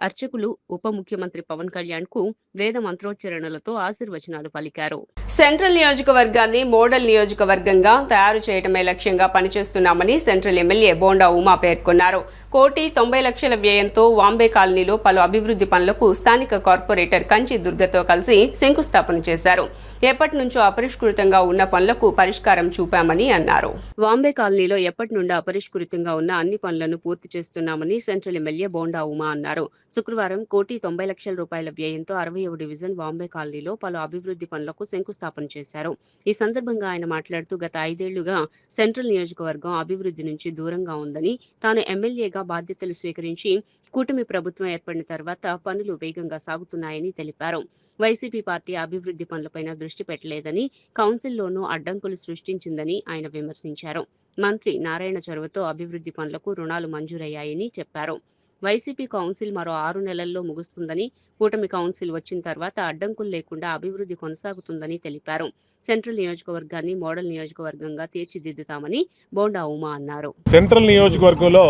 అర్చకులు ఉప ముఖ్యమంత్రి పవన్ కళ్యాణ్ కు వేద మంత్రోచ్చరణలతో ఆశీర్వచనాలు పలికారు. సెంట్రల్ నియోజకవర్గాన్ని మోడల్ నియోజకవర్గంగా తయారు చేయడమే లక్ష్యంగా పనిచేస్తున్నామని సెంట్రల్ ఎమ్మెల్యే బోండా ఉమా పేర్కొన్నారు. 1,90,00,000 వ్యయంతో వాంబే కాలనీలో పలు అభివృద్ధి పనులకు స్థానిక కార్పొరేటర్ కంచి దుర్గతో కలిసి శంకుస్థాపన చేశారు. ఎప్పటి నుంచో అపరిష్కృతంగా ఉన్న పనులకు పరిష్కారం చూపామని అన్నారు. వాంబే కాలనీలో ఎప్పటి నుండి అపరిష్కృతంగా ఉన్న అన్ని పనులను పూర్తి చేస్తున్నామని సెంట్రల్ ఎమ్మెల్యే బోండా ఉమా అన్నారు. శుక్రవారం 1,90,00,000 రూపాయల వ్యయంతో 60వ డివిజన్ వాంబే కాలనీలో పలు అభివృద్ధి పనులకు శంకుస్థాపన చేశారు. ఈ సందర్భంగా ఆయన మాట్లాడుతూ గత 5 ఏళ్లుగా సెంట్రల్ నియోజకవర్గం అభివృద్ధి నుంచి దూరంగా ఉందని, తాను ఎమ్మెల్యేగా బాధ్యతలు స్వీకరించి కూటమి ప్రభుత్వం ఏర్పడిన తర్వాత పనులు వేగంగా సాగుతున్నాయని తెలిపారు. వైసీపీ పార్టీ అభివృద్ధి పనులపైన దృష్టి పెట్టలేదని, కౌన్సిల్లోనూ అడ్డంకులు సృష్టించిందని ఆయన విమర్శించారు. మంత్రి నారాయణ చొరవతో అభివృద్ధి పనులకు రుణాలు మంజూరయ్యాయని చెప్పారు. వైసీపీ కౌన్సిల్ మరో 6 నెలల్లో ముగుస్తుందని, కూటమి కౌన్సిల్ వచ్చిన తర్వాత అడ్డంకులు లేకుండా అభివృద్ధి కొనసాగుతుందని తెలిపారు. సెంట్రల్ నియోజకవర్గాన్ని మోడల్ నియోజకవర్గంగా తీర్చిదిద్దుతామని బోండా ఉమా అన్నారు. సెంట్రల్ నియోజకవర్గంలో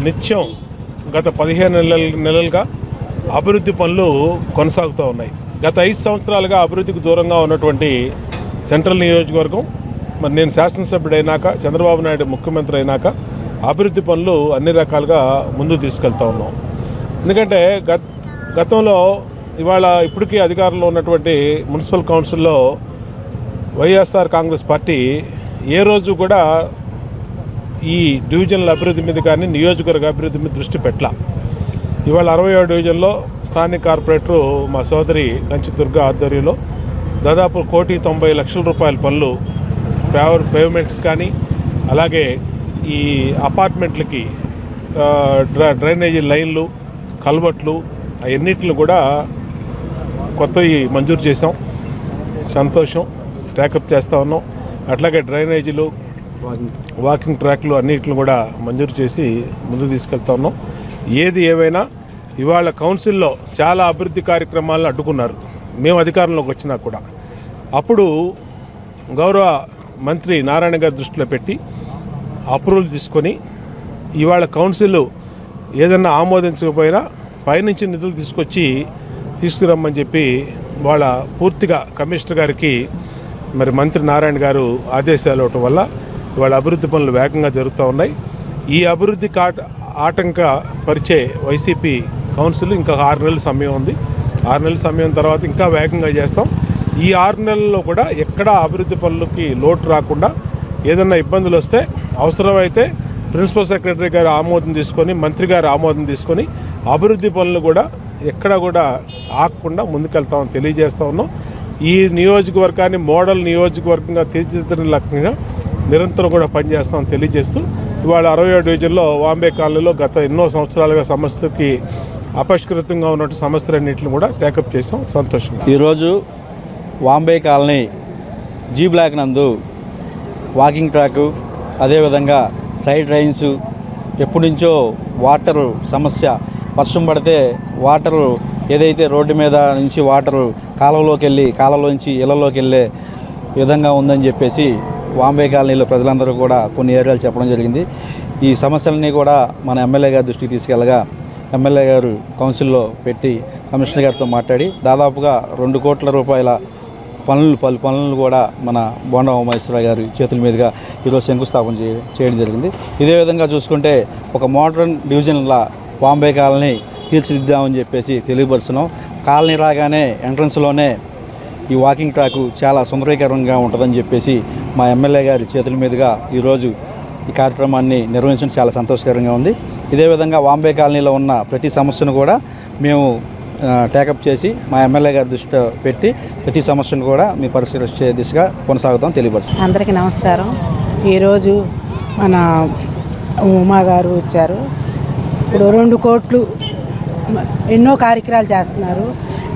నిత్యం గత 15 నెలలుగా అభివృద్ధి పనులు కొనసాగుతూ ఉన్నాయి. గత 5 సంవత్సరాలుగా అభివృద్ధికి దూరంగా ఉన్నటువంటి సెంట్రల్ నియోజకవర్గం మరి నేను శాసనసభ్యుడైనాక, చంద్రబాబు నాయుడు ముఖ్యమంత్రి అయినాక అభివృద్ధి పనులు అన్ని రకాలుగా ముందుకు తీసుకెళ్తూ ఉన్నాం. ఎందుకంటే గతంలో ఇప్పటికీ అధికారంలో ఉన్నటువంటి మున్సిపల్ కౌన్సిల్లో వైఎస్ఆర్ కాంగ్రెస్ పార్టీ ఏ రోజు కూడా ఈ డివిజన్ల అభివృద్ధి మీద కానీ నియోజకవర్గ అభివృద్ధి మీద దృష్టి పెట్టలా. ఇవాళ 60వ డివిజన్లో స్థానిక కార్పొరేటరు మా సోదరి కంచి దుర్గ ఆధ్వర్యంలో దాదాపు 1,90,00,000 రూపాయల పనులు పేమెంట్స్ కానీ, అలాగే ఈ అపార్ట్మెంట్లకి డ్రైనేజీ లైన్లు, కల్వర్ట్లు అవన్నిటిని కూడా కొత్తవి మంజూరు చేసాం. సంతోషం, ట్యాకప్ చేస్తూ ఉన్నాం. అట్లాగే డ్రైనేజీలు, వాకింగ్ ట్రాక్లు అన్నిటిని కూడా మంజూరు చేసి ముందుకు తీసుకెళ్తా ఉన్నాం. ఏది ఏవైనా ఇవాళ కౌన్సిల్లో చాలా అభివృద్ధి కార్యక్రమాలను అడ్డుకున్నారు మేము అధికారంలోకి వచ్చినా కూడా. అప్పుడు గౌరవ మంత్రి నారాయణ గారి దృష్టిలో పెట్టి అప్రూవల్ తీసుకొని ఇవాళ కౌన్సిల్ ఏదన్నా ఆమోదించకపోయినా పైనుంచి నిధులు తీసుకురమ్మని చెప్పి వాళ్ళ పూర్తిగా కమిషనర్ గారికి మరి మంత్రి నారాయణ గారు ఆదేశాలు ఇవ్వటం వల్ల ఇవాళ అభివృద్ధి పనులు వేగంగా జరుగుతూ ఉన్నాయి. ఈ అభివృద్ధి ఆటంక పరిచే వైసీపీ కౌన్సిల్ ఇంకా 6 నెలల సమయం ఉంది. 6 నెలల సమయం తర్వాత ఇంకా వేగంగా చేస్తాం. ఈ 6 నెలల్లో కూడా ఎక్కడా అభివృద్ధి పనులకి లోటు రాకుండా, ఏదన్నా ఇబ్బందులు వస్తే అవసరమైతే ప్రిన్సిపల్ సెక్రటరీ గారు ఆమోదం తీసుకొని, మంత్రి గారు ఆమోదం తీసుకొని అభివృద్ధి పనులు కూడా ఎక్కడా కూడా ఆగకుండా ముందుకెళ్తామని తెలియజేస్తూ ఉన్నాం. ఈ నియోజకవర్గాన్ని మోడల్ నియోజకవర్గంగా తీర్చిదిద్దడం లక్ష్యంగా నిరంతరం కూడా పనిచేస్తామని తెలియజేస్తూ ఇవాళ 60వ డివిజన్లో వాంబే కాలనీలో గత ఎన్నో సంవత్సరాలుగా సమస్యకి అపరిష్కృతంగా ఉన్నటువంటి సమస్యలన్నింటిని కూడా టేకప్ చేసాం. సంతోషంగా ఈరోజు వాంబే కాలనీ జీ బ్లాక్ నందు వాకింగ్ ట్రాకు, అదేవిధంగా సైడ్ డ్రైన్స్, ఎప్పటి నుంచో వాటరు సమస్య, వర్షం పడితే వాటరు ఏదైతే రోడ్డు మీద నుంచి వాటరు కాలువలోంచి ఇళ్లలోకి వెళ్ళే విధంగా ఉందని చెప్పేసి వాంబే కాలనీలో ప్రజలందరూ కూడా కొన్ని ఏరియాలు చెప్పడం జరిగింది. ఈ సమస్యలన్నీ కూడా మన ఎమ్మెల్యే గారి దృష్టికి తీసుకెళ్ళగా ఎమ్మెల్యే గారు కౌన్సిల్లో పెట్టి కమిషనర్ గారితో మాట్లాడి దాదాపుగా 2 కోట్ల రూపాయల పలు పనులను కూడా మన బోండా ఉమేశ్వర గారి చేతుల మీదుగా ఈరోజు శంకుస్థాపన చేయడం జరిగింది. ఇదే విధంగా చూసుకుంటే ఒక మోడర్న్ డివిజన్ల వాంబే కాలనీ తీర్చిదిద్దామని చెప్పేసి తెలియపరుస్తున్నాం. కాలనీ రాగానే ఎంట్రన్స్లోనే ఈ వాకింగ్ ట్రాకు చాలా సుందరీకరంగా ఉంటుందని చెప్పేసి మా ఎమ్మెల్యే గారి చేతుల మీదుగా ఈరోజు ఈ కార్యక్రమాన్ని నిర్వహించడం చాలా సంతోషకరంగా ఉంది. ఇదే విధంగా వాంబే కాలనీలో ఉన్న ప్రతి సమస్యను కూడా మేము టేకప్ చేసి మా ఎమ్మెల్యే గారి దృష్టిలో పెట్టి ప్రతి సమస్యను కూడా మీ పరిష్కరించే దిశగా కొనసాగుతాం తెలియపరుస్తాం. అందరికీ నమస్కారం. ఈరోజు మన ఉమా గారు వచ్చారు. ఇప్పుడు 2 కోట్లు ఎన్నో కార్యక్రమాలు చేస్తున్నారు.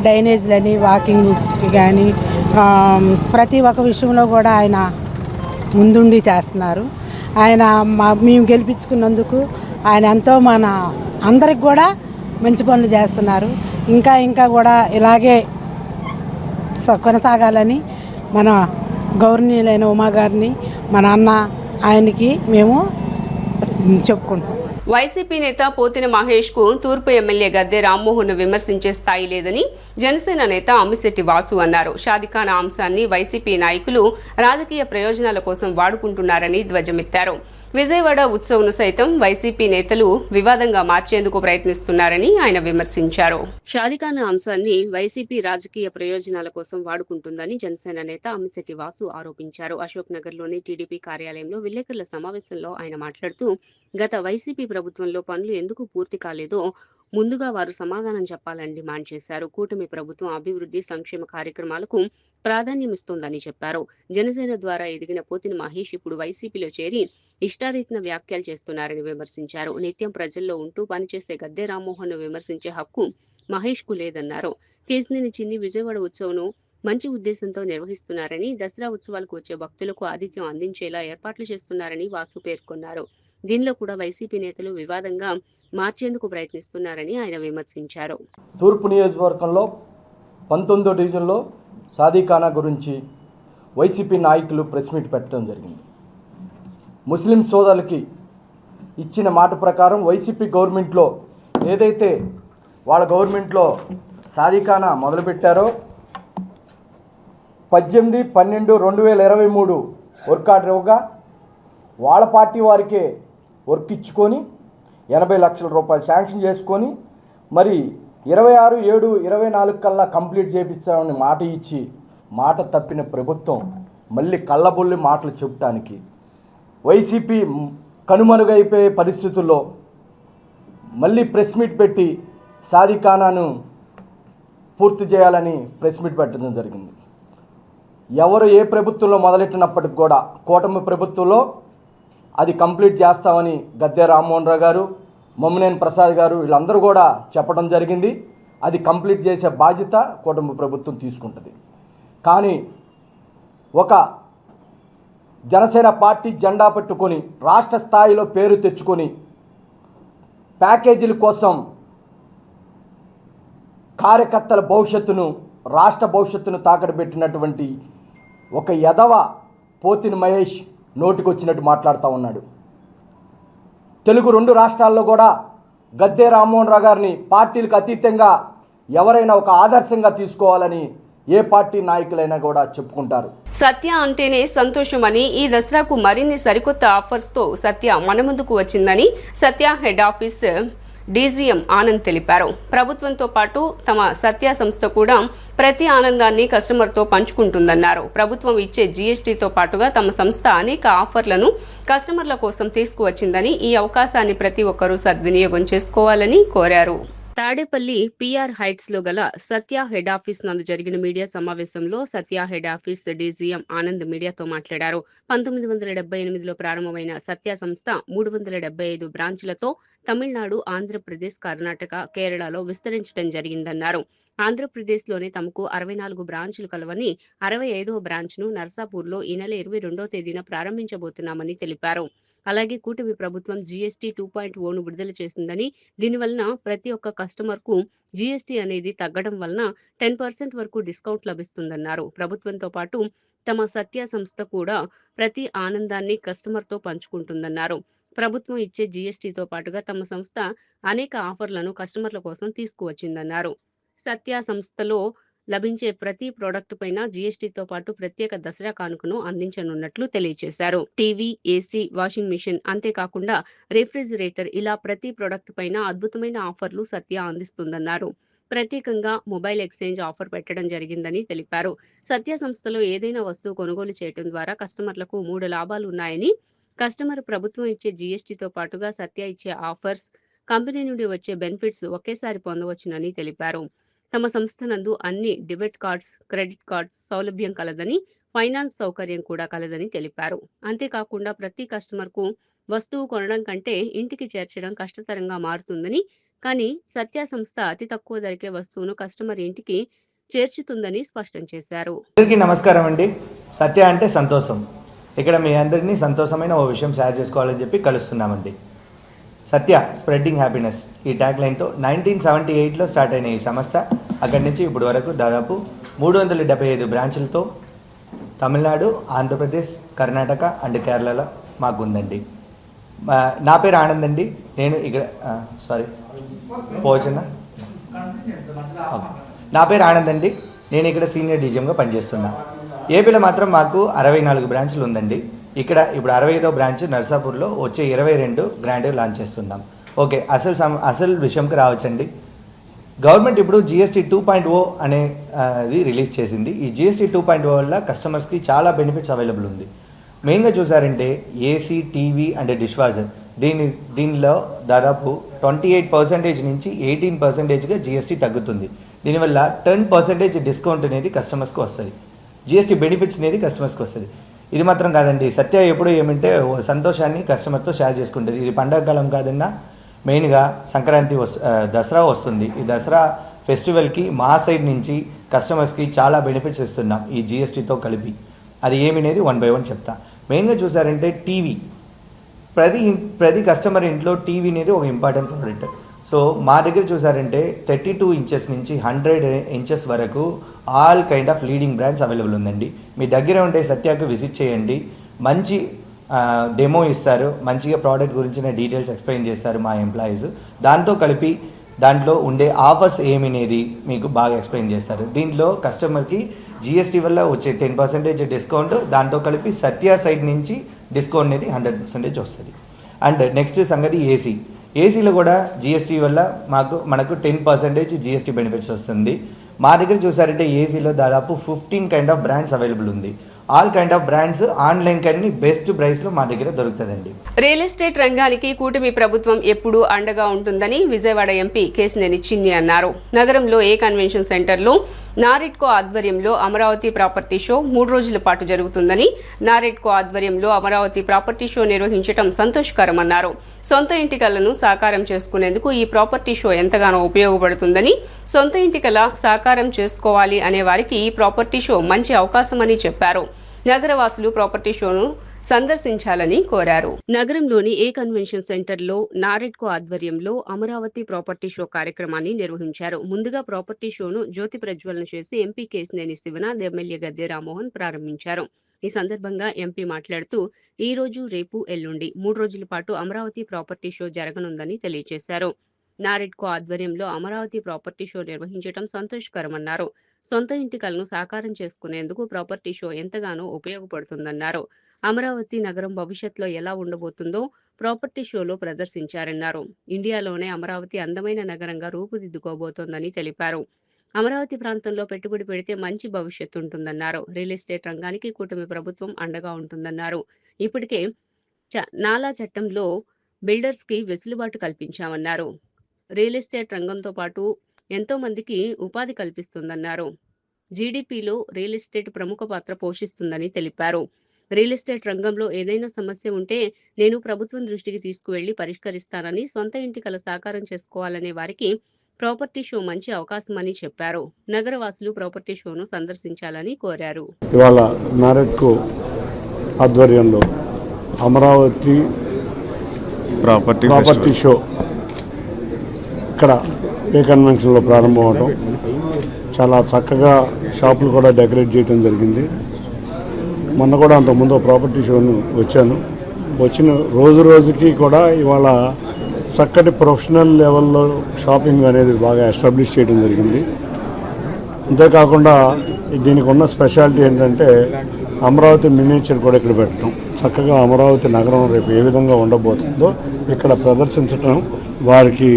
డ్రైనేజ్లని, వాకింగ్ కానీ ప్రతి ఒక్క విషయంలో కూడా ఆయన ముందుండి చేస్తున్నారు. ఆయన మేము గెలిపించుకున్నందుకు ఆయన ఎంతో మన అందరికి కూడా మంచి పనులు చేస్తున్నారు. ఇంకా కూడా ఇలాగే కొనసాగాలని మన గౌరవనీయులైన ఉమా గారిని, మన అన్న ఆయనకి మేము చెప్పుకుంటాం. వైసీపీ నేత పోతిన మహేష్ కు తూర్పు ఎమ్మెల్యే గద్దె రామ్మోహన్ విమర్శించే స్థాయి లేదని జనసేన నేత అమ్మిశెట్టి వాసు అన్నారు. షాదిఖానా అంశాన్ని వైసీపీ నాయకులు రాజకీయ ప్రయోజనాల కోసం వాడుకుంటున్నారని ధ్వజమెత్తారు. విజయవాడ ఉత్సవ్ను సైతం వైసీపీ నేతలు వివాదంగా మార్చేందుకు ప్రయత్నిస్తున్నారని ఆయన విమర్శించారు. షాదిఖానా అంశాన్ని వైసీపీ రాజకీయ ప్రయోజనాల కోసం వాడుకుంటుందని జనసేన నేత అమ్మిశెట్టి వాసు ఆరోపించారు. అశోక్ నగర్ లోని టీడీపీ కార్యాలయంలో విలేకరుల సమావేశంలో ఆయన మాట్లాడుతూ గత వైసీపీ ప్రభుత్వంలో పనులు ఎందుకు పూర్తి కాలేదో ముందుగా వారు సమాధానం చెప్పాలని డిమాండ్ చేశారు. కూటమి ప్రభుత్వం అభివృద్ధి సంక్షేమ కార్యక్రమాలకు ప్రాధాన్యమిస్తోందని చెప్పారు. జనసేన ద్వారా ఎదిగిన పోతిన మహేష్ ఇప్పుడు వైసీపీలో చేరి ఇష్టారీతిన వ్యాఖ్యలు చేస్తున్నారని విమర్శించారు. నిత్యం ప్రజల్లో ఉంటూ పనిచేసే గద్దె రామ్మోహన్ విమర్శించే హక్కు మహేష్ కు లేదన్నారు. కేసినేని చిన్ని విజయవాడ ఉత్సవ్ను మంచి ఉద్దేశంతో నిర్వహిస్తున్నారని, దసరా ఉత్సవాలకు వచ్చే భక్తులకు ఆతిథ్యం అందించేలా ఏర్పాట్లు చేస్తున్నారని వాసు పేర్కొన్నారు. దీనిలో కూడా వైసీపీ నేతలు వివాదంగా మార్చేందుకు ప్రయత్నిస్తున్నారని ఆయన విమర్శించారు. తూర్పు నియోజకవర్గంలో 19వ డివిజన్లో షాదిఖానా గురించి వైసీపీ నాయకులు ప్రెస్ మీట్ పెట్టడం జరిగింది. ముస్లిం సోదరులకి ఇచ్చిన మాట ప్రకారం వైసీపీ గవర్నమెంట్లో ఏదైతే వాళ్ళ గవర్నమెంట్లో షాదిఖానా మొదలుపెట్టారో 18/12/2023 వర్క్ ఆర్డర్ ఇవ్వగా వాళ్ళ పార్టీ వారికే వర్క్ ఇచ్చుకొని 80 లక్షల రూపాయలు శాంక్షన్ చేసుకొని మరి 26/7/24 కల్లా కంప్లీట్ చేపిస్తామని మాట ఇచ్చి మాట తప్పిన ప్రభుత్వం మళ్ళీ కళ్ళబొల్లి మాటలు చెప్పడానికి వైసీపీ కనుమరుగైపోయే పరిస్థితుల్లో మళ్ళీ ప్రెస్ మీట్ పెట్టి షాదిఖానాను పూర్తి చేయాలని ప్రెస్ మీట్ పెట్టడం జరిగింది. ఎవరు ఏ ప్రభుత్వంలో మొదలెట్టినప్పటికి కూడా కూటమి ప్రభుత్వంలో అది కంప్లీట్ చేస్తామని గద్దె రామ్మోహన్ రావు గారు, మమ్మినేని ప్రసాద్ గారు వీళ్ళందరూ కూడా చెప్పడం జరిగింది. అది కంప్లీట్ చేసే బాధ్యత కూటమి ప్రభుత్వం తీసుకుంటుంది. కానీ ఒక జనసేన పార్టీ జెండా పట్టుకొని రాష్ట్ర స్థాయిలో పేరు తెచ్చుకొని ప్యాకేజీల కోసం కార్యకర్తల భవిష్యత్తును, రాష్ట్ర భవిష్యత్తును తాకట్టు పెట్టినటువంటి ఒక యదవ పోతిన మహేష్ నోటికొచ్చినట్టు మాట్లాడుతూ ఉన్నాడు. తెలుగు 2 రాష్ట్రాల్లో కూడా గద్దె రామ్మోహన్ రావు గారిని పార్టీలకు అతీతంగా ఎవరైనా ఒక ఆదర్శంగా తీసుకోవాలని ఏ పార్టీ నాయకులైనా కూడా చెప్పుకుంటారు. సత్య అంటేనే సంతోషమని, ఈ దసరాకు మరిన్ని సరికొత్త ఆఫర్స్తో సత్య మన ముందుకు వచ్చిందని సత్య హెడ్ ఆఫీస్ డీజీఎం ఆనంద్ తెలిపారు. ప్రభుత్వంతో పాటు తమ సత్య సంస్థ కూడా ప్రతి ఆనందాన్ని కస్టమర్తో పంచుకుంటుందన్నారు. ప్రభుత్వం ఇచ్చే జీఎస్టీతో పాటుగా తమ సంస్థ అనేక ఆఫర్లను కస్టమర్ల కోసం తీసుకువచ్చిందని, ఈ అవకాశాన్ని ప్రతి ఒక్కరూ సద్వినియోగం చేసుకోవాలని కోరారు. తాడేపల్లి పిఆర్ హైట్స్ లో గల సత్య హెడ్ ఆఫీస్ నందు జరిగిన మీడియా సమావేశంలో సత్య హెడ్ ఆఫీస్ డీజీఎం ఆనంద్ మీడియాతో మాట్లాడారు. 1978లో ప్రారంభమైన సత్య సంస్థ 375 బ్రాంచ్లతో తమిళనాడు, ఆంధ్రప్రదేశ్, కర్ణాటక, కేరళలో విస్తరించడం జరిగిందన్నారు. ఆంధ్రప్రదేశ్లోనే తమకు 64 బ్రాంచ్లు కలవని 65వ బ్రాంచ్ను నర్సాపూర్లో ఈ నెల 22వ తేదీన ప్రారంభించబోతున్నామని తెలిపారు. అలాగే కూటమి ప్రభుత్వం జీఎస్టీ 2.0ను విడుదల చేసిందని, దీనివలన ప్రతి ఒక్క కస్టమర్ కు జీఎస్టీ అనేది తగ్గడం వలన 10% వరకు డిస్కౌంట్ లభిస్తుందన్నారు. ప్రభుత్వంతో పాటు తమ సత్య సంస్థ కూడా ప్రతి ఆనందాన్ని కస్టమర్తో పంచుకుంటుందన్నారు. ప్రభుత్వం ఇచ్చే జీఎస్టీతో పాటుగా తమ సంస్థ అనేక ఆఫర్లను కస్టమర్ల కోసం తీసుకువచ్చిందన్నారు. సత్య సంస్థలో లభించే ప్రతి ప్రోడక్ట్ పైన జీఎస్టీతో పాటు ప్రత్యేక దసరా కానుకను అందించనున్నట్లు తెలియజేశారు. టీవీ, ఏసీ, వాషింగ్ మిషన్, అంతేకాకుండా రిఫ్రిజిరేటర్ ఇలా ప్రతి ప్రోడక్ట్ పైన అద్భుతమైన ఆఫర్లు సత్య అందిస్తుందన్నారు. ప్రత్యేకంగా మొబైల్ ఎక్స్చేంజ్ ఆఫర్ పెట్టడం జరిగిందని తెలిపారు. సత్య సంస్థలో ఏదైనా వస్తువు కొనుగోలు చేయడం ద్వారా కస్టమర్లకు 3 లాభాలు ఉన్నాయని, కస్టమర్ ప్రభుత్వం ఇచ్చే జీఎస్టీతో పాటుగా సత్య ఇచ్చే ఆఫర్స్, కంపెనీ నుండి వచ్చే బెనిఫిట్స్ ఒకేసారి పొందవచ్చునని తెలిపారు. తమ సంస్థ నందు అన్ని డెబిట్ కార్డ్స్, క్రెడిట్ కార్డ్స్ సౌలభ్యం కలదని, ఫైనాన్స్ సౌకర్యం కూడా కలదని తెలిపారు. అంతేకాకుండా ప్రతి కస్టమర్ కు వస్తువు కొనడం కంటే ఇంటికి చేర్చడం కష్టతరంగా మారుతుందని, కానీ సత్య సంస్థ అతి తక్కువ ధరకే వస్తువును కస్టమర్ ఇంటికి చేర్చుతుందని స్పష్టం చేశారు. అందరికీ నమస్కారం అండి. సత్య అంటే సంతోషం. ఇక్కడ మీ అందరినీ సంతోషమైన ఓ విషయం షేర్ చేసుకోవాలని చెప్పి కలుస్తున్నామండి. సత్య స్ప్రెడ్డింగ్ హ్యాపీనెస్ ఈ ట్యాగ్ లైన్తో 1978లో స్టార్ట్ అయిన ఈ సంస్థ అక్కడి నుంచి ఇప్పటి వరకు దాదాపు 375 బ్రాంచులతో తమిళనాడు, ఆంధ్రప్రదేశ్, కర్ణాటక అండ్ కేరళలో మాకు ఉందండి. నా పేరు ఆనంద్ అండి. నేను ఇక్కడ పోవచ్చునా? నా పేరు ఆనంద్ అండి. నేను ఇక్కడ సీనియర్ డీజీఎంగా పనిచేస్తున్నా. ఏపీలో మాత్రం మాకు 64 బ్రాంచ్లు ఉందండి. ఇక్కడ ఇప్పుడు 65వ బ్రాంచ్ నర్సాపూర్లో వచ్చే 22 గ్రాండ్ లాంచ్ చేస్తున్నాం. ఓకే, అసలు విషయంకి రావచ్చండి. గవర్నమెంట్ ఇప్పుడు జిఎస్టీ 2.0 అనేది రిలీజ్ చేసింది. ఈ జిఎస్టీ 2.0 వల్ల కస్టమర్స్కి చాలా బెనిఫిట్స్ అవైలబుల్ ఉంది. మెయిన్గా చూసారంటే AC, TV and dish washer దీనిలో దాదాపు 28% నుంచి 18%గా జిఎస్టీ తగ్గుతుంది. దీనివల్ల 10% డిస్కౌంట్ అనేది కస్టమర్స్కి వస్తుంది. జిఎస్టీ బెనిఫిట్స్ అనేది కస్టమర్స్కి వస్తుంది. ఇది మాత్రం కాదండి, సత్య ఎప్పుడు ఏమంటే సంతోషాన్ని కస్టమర్తో షేర్ చేసుకుంటుంది. ఇది పండగ కాలం కాదన్నా, మెయిన్గా సంక్రాంతి దసరా వస్తుంది. ఈ దసరా ఫెస్టివల్కి మా సైడ్ నుంచి కస్టమర్స్కి చాలా బెనిఫిట్స్ ఇస్తున్నాం ఈ జిఎస్టీతో కలిపి. అది ఏమినేది 1 by 1 చెప్తా. మెయిన్గా చూసారంటే టీవీ, ప్రతి కస్టమర్ ఇంట్లో టీవీ అనేది ఒక ఇంపార్టెంట్ ప్రోడక్ట్. సో మా దగ్గర చూసారంటే 32 ఇంచెస్ నుంచి 100 ఇంచెస్ వరకు all kind of leading brands available ఉందండి. మీ దగ్గర ఉంటే సత్యాకు విజిట్ చేయండి. మంచి డెమో ఇస్తారు, మంచిగా ప్రోడక్ట్ గురించిన డీటెయిల్స్ ఎక్స్ప్లెయిన్ చేస్తారు మా ఎంప్లాయీస్. దాంతో కలిపి దాంట్లో ఉండే ఆఫర్స్ ఏమినేది మీకు బాగా ఎక్స్ప్లెయిన్ చేస్తారు. దీంట్లో కస్టమర్కి జిఎస్టీ వల్ల వచ్చే 10% డిస్కౌంట్, దాంతో కలిపి సత్య సైడ్ నుంచి డిస్కౌంట్ అనేది 100% వస్తుంది. అండ్ నెక్స్ట్ సంగతి ఏసీలో కూడా జిఎస్టీ వల్ల మనకు 10% జిఎస్టీ బెనిఫిట్స్ వస్తుంది. మా దగ్గర చూసారంటే ఏసీలో దాదాపు 15 కైండ్ ఆఫ్ బ్రాండ్స్ అవైలబుల్ ఉంది. All kind of brands online Kanni best ప్రైస్లో మా దగ్గర దొరుకుతుందండి. రియల్ ఎస్టేట్ రంగానికి కూటమి ప్రభుత్వం ఎప్పుడూ అండగా ఉంటుందని విజయవాడ ఎంపీ కేశినేని చిన్ని అన్నారు. నగరంలో ఏ కన్వెన్షన్ సెంటర్లో నారెడ్కో ఆధ్వర్యంలో అమరావతి ప్రాపర్టీ షో 3 రోజుల పాటు జరుగుతుందని, నారెడ్కో ఆధ్వర్యంలో అమరావతి ప్రాపర్టీ షో నిర్వహించడం సంతోషకరమన్నారు. సొంత ఇంటి కలను సాకారం చేసుకునేందుకు ఈ ప్రాపర్టీ షో ఎంతగానో ఉపయోగపడుతుందని, సొంత ఇంటి కల సాకారం చేసుకోవాలి అనే వారికి ఈ ప్రాపర్టీ షో మంచి అవకాశమని చెప్పారు. నగరవాసులు ప్రాపర్టీ షోను సందర్శించాలని కోరారు. నగరంలోని ఏ కన్వెన్షన్ సెంటర్లో నారెడ్కో ఆధ్వర్యంలో అమరావతి ప్రాపర్టీ షో కార్యక్రమాన్ని నిర్వహించారు. ముందుగా ప్రాపర్టీ షోను జ్యోతి ప్రజ్వలన చేసి ఎంపీ కేశినేని శివనాథ్, ఎమ్మెల్యే గద్దె రామ్మోహన్ ప్రారంభించారు. ఈ సందర్భంగా ఎంపీ మాట్లాడుతూ ఈ రోజు, రేపు, ఎల్లుండి 3 రోజుల పాటు అమరావతి ప్రాపర్టీ షో జరగనుందని తెలియజేశారు. నారెడ్కో ఆధ్వర్యంలో అమరావతి ప్రాపర్టీ షో నిర్వహించడం సంతోషకరమన్నారు. సొంత ఇంటి కలను సాకారం చేసుకునేందుకు ప్రాపర్టీ షో ఎంతగానో ఉపయోగపడుతుందన్నారు. అమరావతి నగరం భవిష్యత్తులో ఎలా ఉండబోతుందో ప్రాపర్టీ షోలో ప్రదర్శించారన్నారు. ఇండియాలోనే అమరావతి అందమైన నగరంగా రూపుదిద్దుకోబోతోందని తెలిపారు. అమరావతి ప్రాంతంలో పెట్టుబడి పెడితే మంచి భవిష్యత్తు ఉంటుందన్నారు. రియల్ ఎస్టేట్ రంగానికి కూటమి ప్రభుత్వం అండగా ఉంటుందన్నారు. ఇప్పటికే నాలా చట్టంలో బిల్డర్స్ కి వెసులుబాటు కల్పించామన్నారు. రియల్ ఎస్టేట్ రంగంతో పాటు ఎంతో మందికి ఉపాధి కల్పిస్తుందన్నారు. జీడీపీలో రియల్ ఎస్టేట్ ప్రముఖ పాత్ర పోషిస్తుందని తెలిపారు. రియల్ ఎస్టేట్ రంగంలో ఏదైనా సమస్య ఉంటే నేను ప్రభుత్వం దృష్టికి తీసుకువెళ్లి పరిష్కరిస్తానని, సొంత ఇంటి కల సాకారం చేసుకోవాలనే వారికి ప్రాపర్టీ షో మంచి అవకాశమని చెప్పారు. నగరవాసులు ప్రాపర్టీ షోను సందర్శించాలని కోరారు. ఇవాళ నారెడ్కో ఆధ్వర్యంలో అమరావతి ప్రాపర్టీ షో ఇక్కడ ఏ కన్వెన్షన్లో ప్రారంభం అవడం, చాలా చక్కగా షాపులు కూడా డెకరేట్ చేయడం జరిగింది. మొన్న కూడా అంతకుముందు ప్రాపర్టీ షోను వచ్చిన రోజుకి కూడా ఇవాళ చక్కటి ప్రొఫెషనల్ లెవెల్లో షాపింగ్ అనేది బాగా ఎస్టాబ్లిష్ చేయడం జరిగింది. అంతేకాకుండా దీనికి ఉన్న స్పెషాలిటీ ఏంటంటే అమరావతి మినియేచర్ కూడా ఇక్కడ పెట్టడం, చక్కగా అమరావతి నగరం రేపు ఏ విధంగా ఉండబోతుందో ఇక్కడ ప్రదర్శించడం, వారికి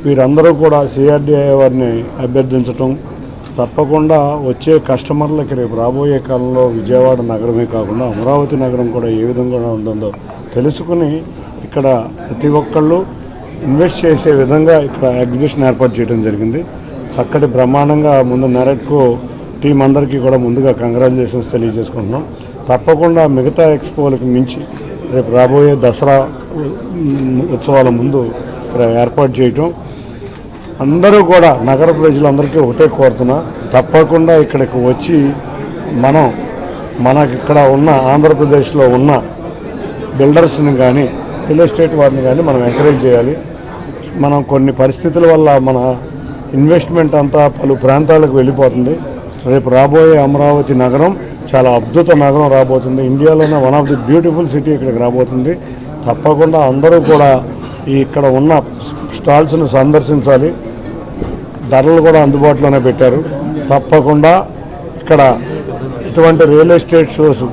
వీరందరూ కూడా సిఆర్డీఐ వారిని అభ్యర్థించటం, తప్పకుండా వచ్చే కస్టమర్లకి రేపు రాబోయే కాలంలో విజయవాడ నగరమే కాకుండా అమరావతి నగరం కూడా ఏ విధంగా ఉంటుందో తెలుసుకుని ఇక్కడ ప్రతి ఒక్కళ్ళు ఇన్వెస్ట్ చేసే విధంగా ఇక్కడ ఎగ్జిబిషన్ ఏర్పాటు చేయడం జరిగింది. చక్కటి బ్రహ్మాండంగా ముందు నారెడ్కో టీం అందరికీ కూడా ముందుగా కంగ్రాచులేషన్స్ తెలియజేసుకుంటున్నాం. తప్పకుండా మిగతా ఎక్స్పోలకు మించి రేపు రాబోయే దసరా ఉత్సవాల ముందు ఇక్కడ ఏర్పాటు చేయటం, అందరూ కూడా నగర ప్రజలందరికీ ఒకటే కోరుతున్నా, తప్పకుండా ఇక్కడికి వచ్చి మనకి ఇక్కడ ఉన్న ఆంధ్రప్రదేశ్లో ఉన్న బిల్డర్స్ని కానీ రియల్ ఎస్టేట్ వారిని కానీ మనం ఎంకరేజ్ చేయాలి. మనం కొన్ని పరిస్థితుల వల్ల మన ఇన్వెస్ట్మెంట్ అంతా పలు ప్రాంతాలకు వెళ్ళిపోతుంది. రేపు రాబోయే అమరావతి నగరం చాలా అద్భుత నగరం రాబోతుంది. ఇండియాలోనే one of the beautiful city ఇక్కడికి రాబోతుంది. తప్పకుండా అందరూ కూడా ఇక్కడ ఉన్న స్టాల్స్ను సందర్శించాలి. ధరలు కూడా అందుబాటులోనే పెట్టారు. తప్పకుండా ఇక్కడ ఇటువంటి రియల్ ఎస్టేట్ షోస్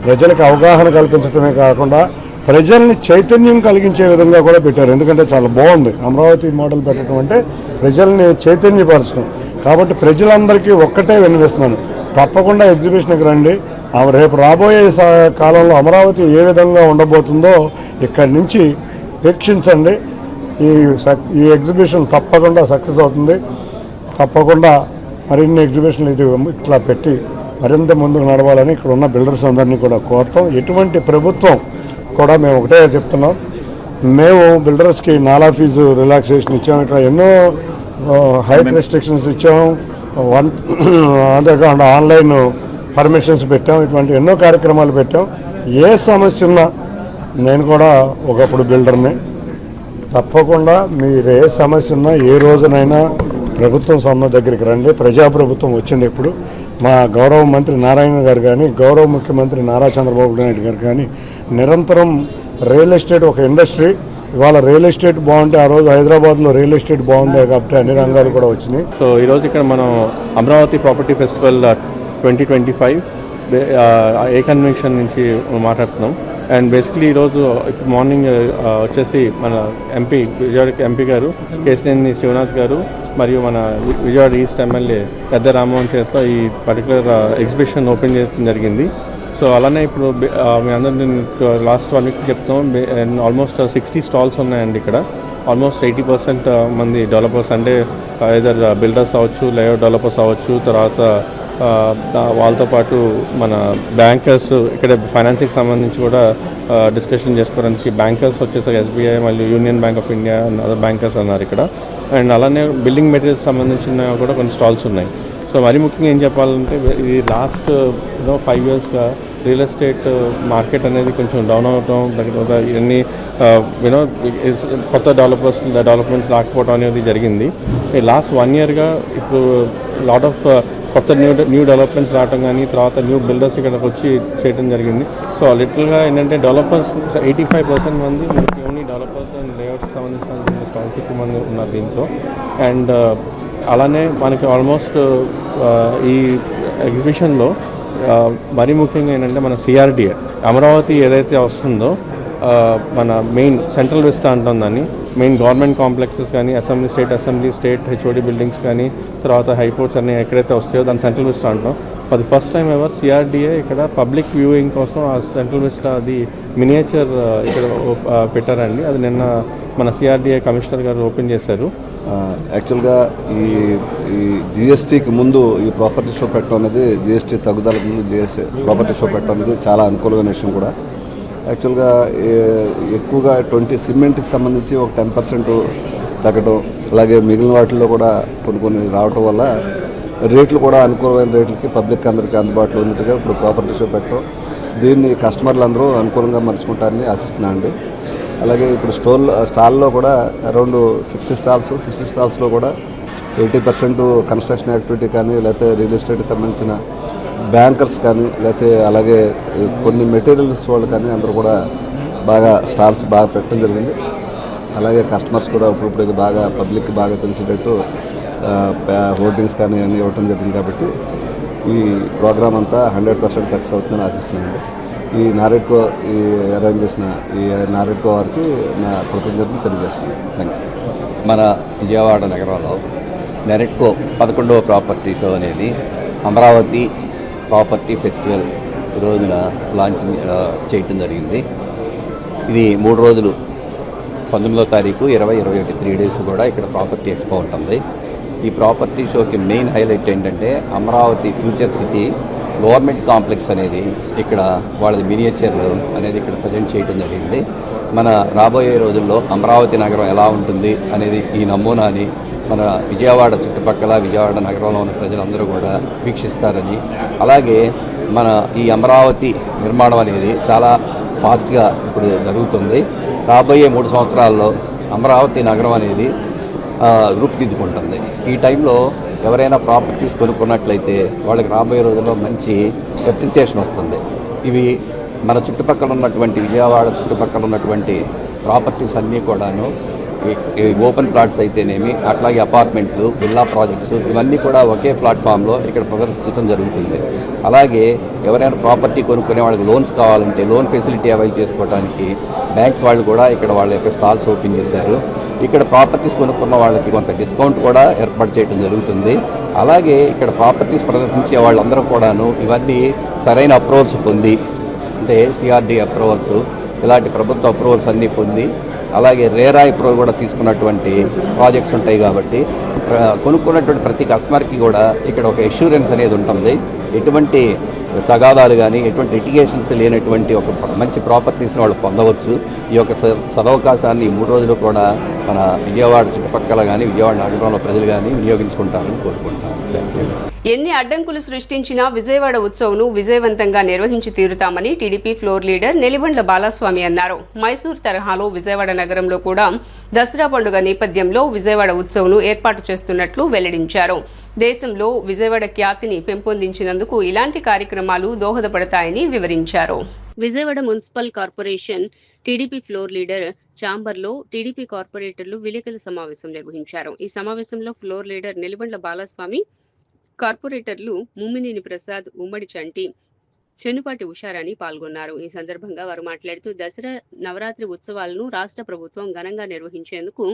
ప్రజలకు అవగాహన కల్పించడమే కాకుండా ప్రజల్ని చైతన్యం కలిగించే విధంగా కూడా పెట్టారు. ఎందుకంటే చాలా బాగుంది అమరావతి మోడల్ పెట్టడం అంటే ప్రజల్ని చైతన్యపరచడం. కాబట్టి ప్రజలందరికీ ఒక్కటే విన్నవిస్తున్నాను, తప్పకుండా ఎగ్జిబిషన్కి రండి. రేపు రాబోయే కాలంలో అమరావతి ఏ విధంగా ఉండబోతుందో ఇక్కడి నుంచి వీక్షించండి. ఈ ఎగ్జిబిషన్ తప్పకుండా సక్సెస్ అవుతుంది. తప్పకుండా మరిన్ని ఎగ్జిబిషన్లు ఇది ఇట్లా పెట్టి మరింత ముందుకు నడవాలని ఇక్కడ ఉన్న బిల్డర్స్ అందరినీ కూడా కోరుతాం. ఎటువంటి ప్రభుత్వం కూడా మేము ఒకటే చెప్తున్నాం, మేము బిల్డర్స్కి నాలా ఫీజు రిలాక్సేషన్ ఇచ్చాము, ఇక్కడ ఎన్నో హైట్ రెస్ట్రిక్షన్స్ ఇచ్చాము, అంతేకాకుండా ఆన్లైన్ పర్మిషన్స్ పెట్టాం, ఇటువంటి ఎన్నో కార్యక్రమాలు పెట్టాం. ఏ సమస్య ఉన్నా నేను కూడా ఒకప్పుడు బిల్డర్ని, తప్పకుండా మీరు ఏ సమస్య ఉన్నా ఏ రోజునైనా ప్రభుత్వం సొంత దగ్గరికి రండి. ప్రజాప్రభుత్వం వచ్చింది ఇప్పుడు. మా గౌరవ మంత్రి నారాయణ గారు కానీ, గౌరవ ముఖ్యమంత్రి నారా చంద్రబాబు నాయుడు గారు కానీ నిరంతరం రియల్ ఎస్టేట్ ఒక ఇండస్ట్రీ. ఇవాళ రియల్ ఎస్టేట్ బాగుంటే ఆ రోజు హైదరాబాద్లో రియల్ ఎస్టేట్ బాగుండే కాబట్టి అన్ని రంగాలు కూడా వచ్చినాయి. సో ఈరోజు ఇక్కడ మనం అమరావతి ప్రాపర్టీ ఫెస్టివల్ 2025 ఏ కన్వెన్షన్ నుంచి మాట్లాడుతున్నాం. అండ్ బేసిక్లీ ఈరోజు ఇప్పుడు మార్నింగ్ వచ్చేసి మన విజయవాడ ఎంపీ గారు కేశినేని శివనాథ్ గారు మరియు మన విజయవాడ ఈస్ట్ ఎమ్మెల్యే పెద్ద రామ్మోహన్ చేస్తూ ఈ పర్టికులర్ ఎగ్జిబిషన్ ఓపెన్ చేయడం జరిగింది. సో అలానే ఇప్పుడు మీ అందరినీ లాస్ట్ 1 వీక్ చెప్తాం, ఆల్మోస్ట్ 60 స్టాల్స్ ఉన్నాయండి ఇక్కడ. ఆల్మోస్ట్ 80% మంది డెవలపర్స్ అంటే ఐదర్ బిల్డర్స్ అవ్వచ్చు, లేఅవుట్ డెవలపర్స్ అవ్వచ్చు, తర్వాత వాళ్ళతో పాటు మన బ్యాంకర్స్ ఇక్కడ ఫైనాన్సింగ్కి సంబంధించి కూడా డిస్కషన్ చేసుకోవడానికి బ్యాంకర్స్ వచ్చేసరికి SBI మరియు union bank of India other bankers అన్నారు ఇక్కడ. అండ్ అలానే బిల్డింగ్ మెటీరియల్స్ సంబంధించిన కూడా కొన్ని స్టాల్స్ ఉన్నాయి. సో మరీ ముఖ్యంగా ఏం చెప్పాలంటే ఇది లాస్ట్ 5 ఇయర్స్గా రియల్ ఎస్టేట్ మార్కెట్ అనేది కొంచెం డౌన్ అవటం, తర్వాత ఇవన్నీ కొత్త డెవలప్మెంట్స్ రాకపోవడం అనేది జరిగింది. లాస్ట్ 1 ఇయర్గా ఇప్పుడు లాట్ ఆఫ్ కొత్త న్యూ డెవలప్మెంట్స్ రావడం కానీ, తర్వాత న్యూ బిల్డర్స్ ఇక్కడికి వచ్చి చేయడం జరిగింది. సో లిటరల్గా ఏంటంటే డెవలపర్స్ 85% మంది మనకి ఓన్లీ డెవలపర్స్ అండ్ లేఅవుట్స్కి సంబంధించిన స్టాల్స్ ఎక్కువ మంది ఉన్నారు దీంట్లో. అండ్ అలానే మనకి ఆల్మోస్ట్ ఈ ఎగ్జిబిషన్లో మరీ ముఖ్యంగా ఏంటంటే మన CRDA అమరావతి ఏదైతే వస్తుందో మన మెయిన్ సెంట్రల్ విస్టా అంటుందని మెయిన్ గవర్నమెంట్ కాంప్లెక్సెస్ కానీ, స్టేట్ HOD బిల్డింగ్స్ కానీ, తర్వాత హైకోర్ట్స్ అన్నీ ఎక్కడైతే వస్తాయో దాని సెంట్రల్ విస్టా అంటాం. For the first time ever CRDA ఇక్కడ పబ్లిక్ వ్యూయింగ్ కోసం ఆ సెంట్రల్ విస్టా అది మినియేచర్ ఇక్కడ పెట్టారండి. అది నిన్న మన CRDA కమిషనర్ గారు ఓపెన్ చేశారు. యాక్చువల్గా ఈ GSTకి ముందు ఈ ప్రాపర్టీ షో పెట్టడం అనేది, GST తగ్గుదలకు ముందు ప్రాపర్టీ షో పెట్టడం అనేది చాలా అనుకూలమైన విషయం కూడా. యాక్చువల్గా ఎక్కువగా 20 సిమెంట్కి సంబంధించి ఒక 10% తగ్గడం, అలాగే మిగిలిన వాటిల్లో కూడా కొన్ని రావటం వల్ల రేట్లు కూడా అనుకూలమైన రేట్లకి పబ్లిక్ అందరికీ అందుబాటులో ఉన్నట్టుగా ఇప్పుడు ప్రాపర్టీ షో పెట్టడం, దీన్ని కస్టమర్లు అందరూ అనుకూలంగా మలుచుకుంటారని ఆశిస్తున్నాను అండి. అలాగే ఇప్పుడు స్టాల్లో కూడా అరౌండ్ 60 స్టాల్స్లో కూడా 80% కన్స్ట్రక్షన్ యాక్టివిటీ కానీ, లేకపోతే రియల్ ఎస్టేట్కి సంబంధించిన బ్యాంకర్స్ కానీ, లేకపోతే అలాగే కొన్ని మెటీరియల్స్ వాళ్ళు కానీ అందరూ కూడా బాగా స్టాల్స్ బాగా పెట్టడం జరిగింది. అలాగే కస్టమర్స్ కూడా ఇప్పుడు ఇది బాగా పబ్లిక్కి బాగా తెలిసేటట్టు హోర్డింగ్స్ కానీ అన్నీ ఇవ్వటం జరిగింది. కాబట్టి ఈ ప్రోగ్రామ్ అంతా 100% సక్సెస్ అవుతుందని ఆశిస్తున్నానండి. ఈ నారెడ్కో అరేంజ్ చేసిన ఈ నారెడ్కో వారికి నా కృతజ్ఞతలు తెలియజేస్తున్నాను. Thank you. మన విజయవాడ నగరంలో నారెడ్కో 11వ ప్రాపర్టీ షో అనేది అమరావతి ప్రాపర్టీ ఫెస్టివల్ రోజున లాంచింగ్ చేయటం జరిగింది. ఇది 3 రోజులు 19వ తారీఖు 20, 21 3 డేస్ కూడా ఇక్కడ ప్రాపర్టీ ఎక్స్పో ఉంటుంది. ఈ ప్రాపర్టీ షోకి మెయిన్ హైలైట్ ఏంటంటే Amaravati future city government complex అనేది ఇక్కడ వాళ్ళది మినియేచర్ అనేది ఇక్కడ ప్రజెంట్ చేయడం జరిగింది. మన రాబోయే రోజుల్లో అమరావతి నగరం ఎలా ఉంటుంది అనేది ఈ నమూనాని మన విజయవాడ చుట్టుపక్కల విజయవాడ నగరంలో ఉన్న ప్రజలందరూ కూడా వీక్షిస్తారని, అలాగే మన ఈ అమరావతి నిర్మాణం అనేది చాలా ఫాస్ట్గా ఇప్పుడు జరుగుతుంది. రాబోయే 3 సంవత్సరాల్లో అమరావతి నగరం అనేది రూపుదిద్దుకుంటుంది. ఈ టైంలో ఎవరైనా ప్రాపర్టీస్ కొనుక్కున్నట్లయితే వాళ్ళకి రాబోయే రోజుల్లో మంచి అప్రిసియేషన్ వస్తుంది. ఇవి మన చుట్టుపక్కల ఉన్నటువంటి విజయవాడ చుట్టుపక్కల ఉన్నటువంటి ప్రాపర్టీస్ అన్నీ కూడాను ఓపెన్ ప్లాట్స్ అయితేనేమి, అట్లాగే అపార్ట్మెంట్లు, విల్లా ప్రాజెక్ట్స్ ఇవన్నీ కూడా ఒకే ప్లాట్ఫామ్లో ఇక్కడ ప్రదర్శించడం జరుగుతుంది. అలాగే ఎవరైనా ప్రాపర్టీ కొనుక్కునే వాళ్ళకి లోన్స్ కావాలంటే లోన్ ఫెసిలిటీ అవైల్ చేసుకోవడానికి బ్యాంక్స్ వాళ్ళు కూడా ఇక్కడ వాళ్ళ యొక్క స్టాల్స్ ఓపెన్ చేశారు. ఇక్కడ ప్రాపర్టీస్ కొనుక్కున్న వాళ్ళకి కొంత డిస్కౌంట్ కూడా ఏర్పాటు చేయడం జరుగుతుంది. అలాగే ఇక్కడ ప్రాపర్టీస్ ప్రదర్శించే వాళ్ళందరూ కూడాను ఇవన్నీ సరైన అప్రూవల్స్ పొంది, అంటే సిఆర్డి అప్రూవల్స్, ఇలాంటి ప్రభుత్వ అప్రూవల్స్ అన్నీ పొంది, అలాగే రేరా అప్రూవల్ కూడా తీసుకున్నటువంటి ప్రాజెక్ట్స్ ఉంటాయి. కాబట్టి కొనుక్కున్నటువంటి ప్రతి కస్టమర్కి కూడా ఇక్కడ ఒక ఎష్యూరెన్స్ అనేది ఉంటుంది. ఎటువంటి తగాదాలు కానీ ఎటువంటి లిటిగేషన్స్ లేనటువంటి ఒక మంచి ప్రాపర్టీస్ని వాళ్ళు పొందవచ్చు. ఈ యొక్క సదవకాశాన్ని 3 రోజులు కూడా మన విజయవాడ చుట్టుపక్కల కానీ విజయవాడ నగరంలో ప్రజలు కానీ వినియోగించుకుంటారని కోరుకుంటాను. ఎన్ని అడ్డంకులు సృష్టించినా విజయవాడ ఉత్సవ్ను విజయవంతంగా నిర్వహించి తీరుతామని టీడీపీ ఫ్లోర్ లీడర్ నెలిబండ్ల బాలస్వామి అన్నారు. మైసూర్ తరహాలో విజయవాడ నగరంలో కూడా దసరా పండుగ నేపథ్యంలో విజయవాడ ఉత్సవ్ను ఏర్పాటు చేస్తున్నట్లు వెల్లడించారు. దేశంలో విజయవాడ ఖ్యాతిని పెంపొందించినందుకు ఇలాంటి కార్యక్రమాలు దోహదపడతాయని వివరించారు. Vijayawada municipal corporation TDP floor leader ఛాంబర్లో టీడీపీ కార్పొరేటర్లు విలేకరుల సమావేశం నిర్వహించారు. ఈ సమావేశంలో ఫ్లోర్ లీడర్ నెలిబండ్ల బాలస్వామి, కార్పొరేటర్లు ముమ్మినేని ప్రసాద్, ఉమ్మడి చంటి, చెన్నుపాటి ఉషారాణి పాల్గొన్నారు. ఈ సందర్భంగా వారు మాట్లాడుతూ దసరా నవరాత్రి ఉత్సవాలను రాష్ట్ర ప్రభుత్వం ఘనంగా నిర్వహించేందుకు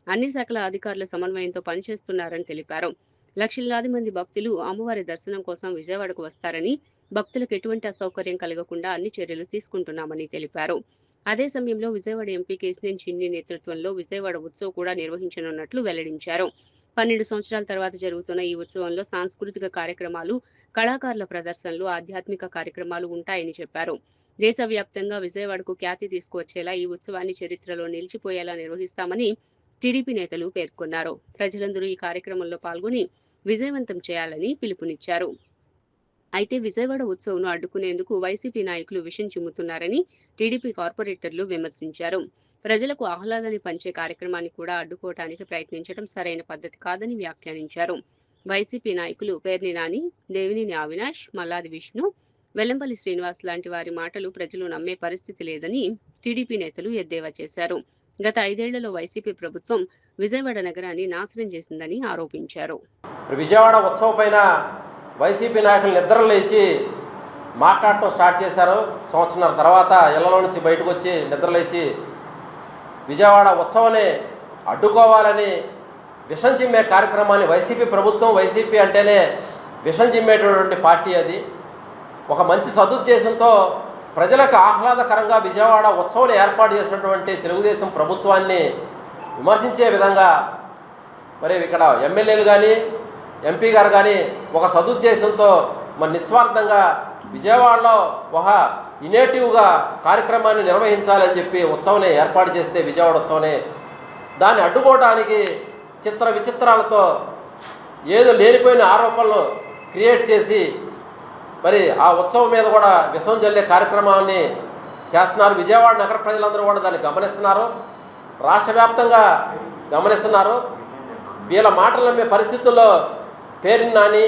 అన్ని శాఖల అధికారుల సమన్వయంతో పనిచేస్తున్నారని తెలిపారు. లక్షలాది మంది భక్తులు అమ్మవారి దర్శనం కోసం విజయవాడకు వస్తారని, భక్తులకు ఎటువంటి అసౌకర్యం కలగకుండా అన్ని చర్యలు తీసుకుంటున్నామని తెలిపారు. అదే సమయంలో విజయవాడ ఎంపీ కేశినేని చిన్ని నేతృత్వంలో విజయవాడ ఉత్సవ్ కూడా నిర్వహించనున్నట్లు వెల్లడించారు. 12 సంవత్సరాల తర్వాత జరుగుతున్న ఈ ఉత్సవంలో సాంస్కృతిక కార్యక్రమాలు, కళాకారుల ప్రదర్శనలు, ఆధ్యాత్మిక కార్యక్రమాలు ఉంటాయని చెప్పారు. దేశవ్యాప్తంగా విజయవాడకు ఖ్యాతి తీసుకువచ్చేలా ఈ ఉత్సవాన్ని చరిత్రలో నిలిచిపోయేలా నిర్వహిస్తామని టీడీపీ నేతలు పేర్కొన్నారు. ప్రజలందరూ ఈ కార్యక్రమంలో పాల్గొని విజయవంతం చేయాలని పిలుపునిచ్చారు. అయితే విజయవాడ ఉత్సవ్ను అడ్డుకునేందుకు వైసీపీ నాయకులు విషం చిమ్ముతున్నారని టీడీపీ కార్పొరేటర్లు విమర్శించారు. ప్రజలకు ఆహ్లాదాన్ని పంచే కార్యక్రమాన్ని కూడా అడ్డుకోవడానికి ప్రయత్నించడం సరైన పద్ధతి కాదని వ్యాఖ్యానించారు. వైసీపీ నాయకులు పేర్ని నాని, దేవినేని అవినాష్, మల్లాది విష్ణు, వెల్లంపల్లి శ్రీనివాస్ లాంటి వారి మాటలు ప్రజలు నమ్మే పరిస్థితి లేదని టీడీపీ నేతలు ఎద్దేవా చేశారు. గత 5 ఏళ్లలో వైసీపీ ప్రభుత్వం విజయవాడ నగరాన్ని నాశనం చేసిందని ఆరోపించారు. విజయవాడ ఉత్సవం పైన వైసీపీ నాయకులు నిద్ర లేచి మాట్లాడటం స్టార్ట్ చేశారు. సంవత్సరాల తర్వాత ఇళ్లలో నుంచి బయటకు వచ్చి నిద్ర లేచి విజయవాడ ఉత్సవాన్ని అడ్డుకోవాలని విషం చిమ్మే కార్యక్రమాన్ని వైసీపీ ప్రభుత్వం, వైసీపీ అంటేనే విషం చిమ్మేటటువంటి పార్టీ అది. ఒక మంచి సదుద్దేశంతో ప్రజలకు ఆహ్లాదకరంగా విజయవాడ ఉత్సవాన్ని ఏర్పాటు చేసినటువంటి తెలుగుదేశం ప్రభుత్వాన్ని విమర్శించే విధంగా మరి ఇక్కడ ఎమ్మెల్యేలు కానీ ఎంపీ గారు కానీ ఒక సదుద్దేశంతో మరి నిస్వార్థంగా విజయవాడలో ఒక ఇనేటివ్గా కార్యక్రమాన్ని నిర్వహించాలని చెప్పి ఉత్సవాన్ని ఏర్పాటు చేస్తే విజయవాడ ఉత్సవాన్ని దాన్ని అడ్డుకోవడానికి చిత్ర విచిత్రాలతో ఏదో లేనిపోయిన ఆరోపణలు క్రియేట్ చేసి మరి ఆ ఉత్సవం మీద కూడా విషం జల్లే కార్యక్రమాన్ని చేస్తున్నారు. విజయవాడ నగర ప్రజలందరూ కూడా దాన్ని గమనిస్తున్నారు, రాష్ట్ర వ్యాప్తంగా గమనిస్తున్నారు. వీళ్ళ మాటలు నమ్మే పరిస్థితుల్లో పేర్ని నాని,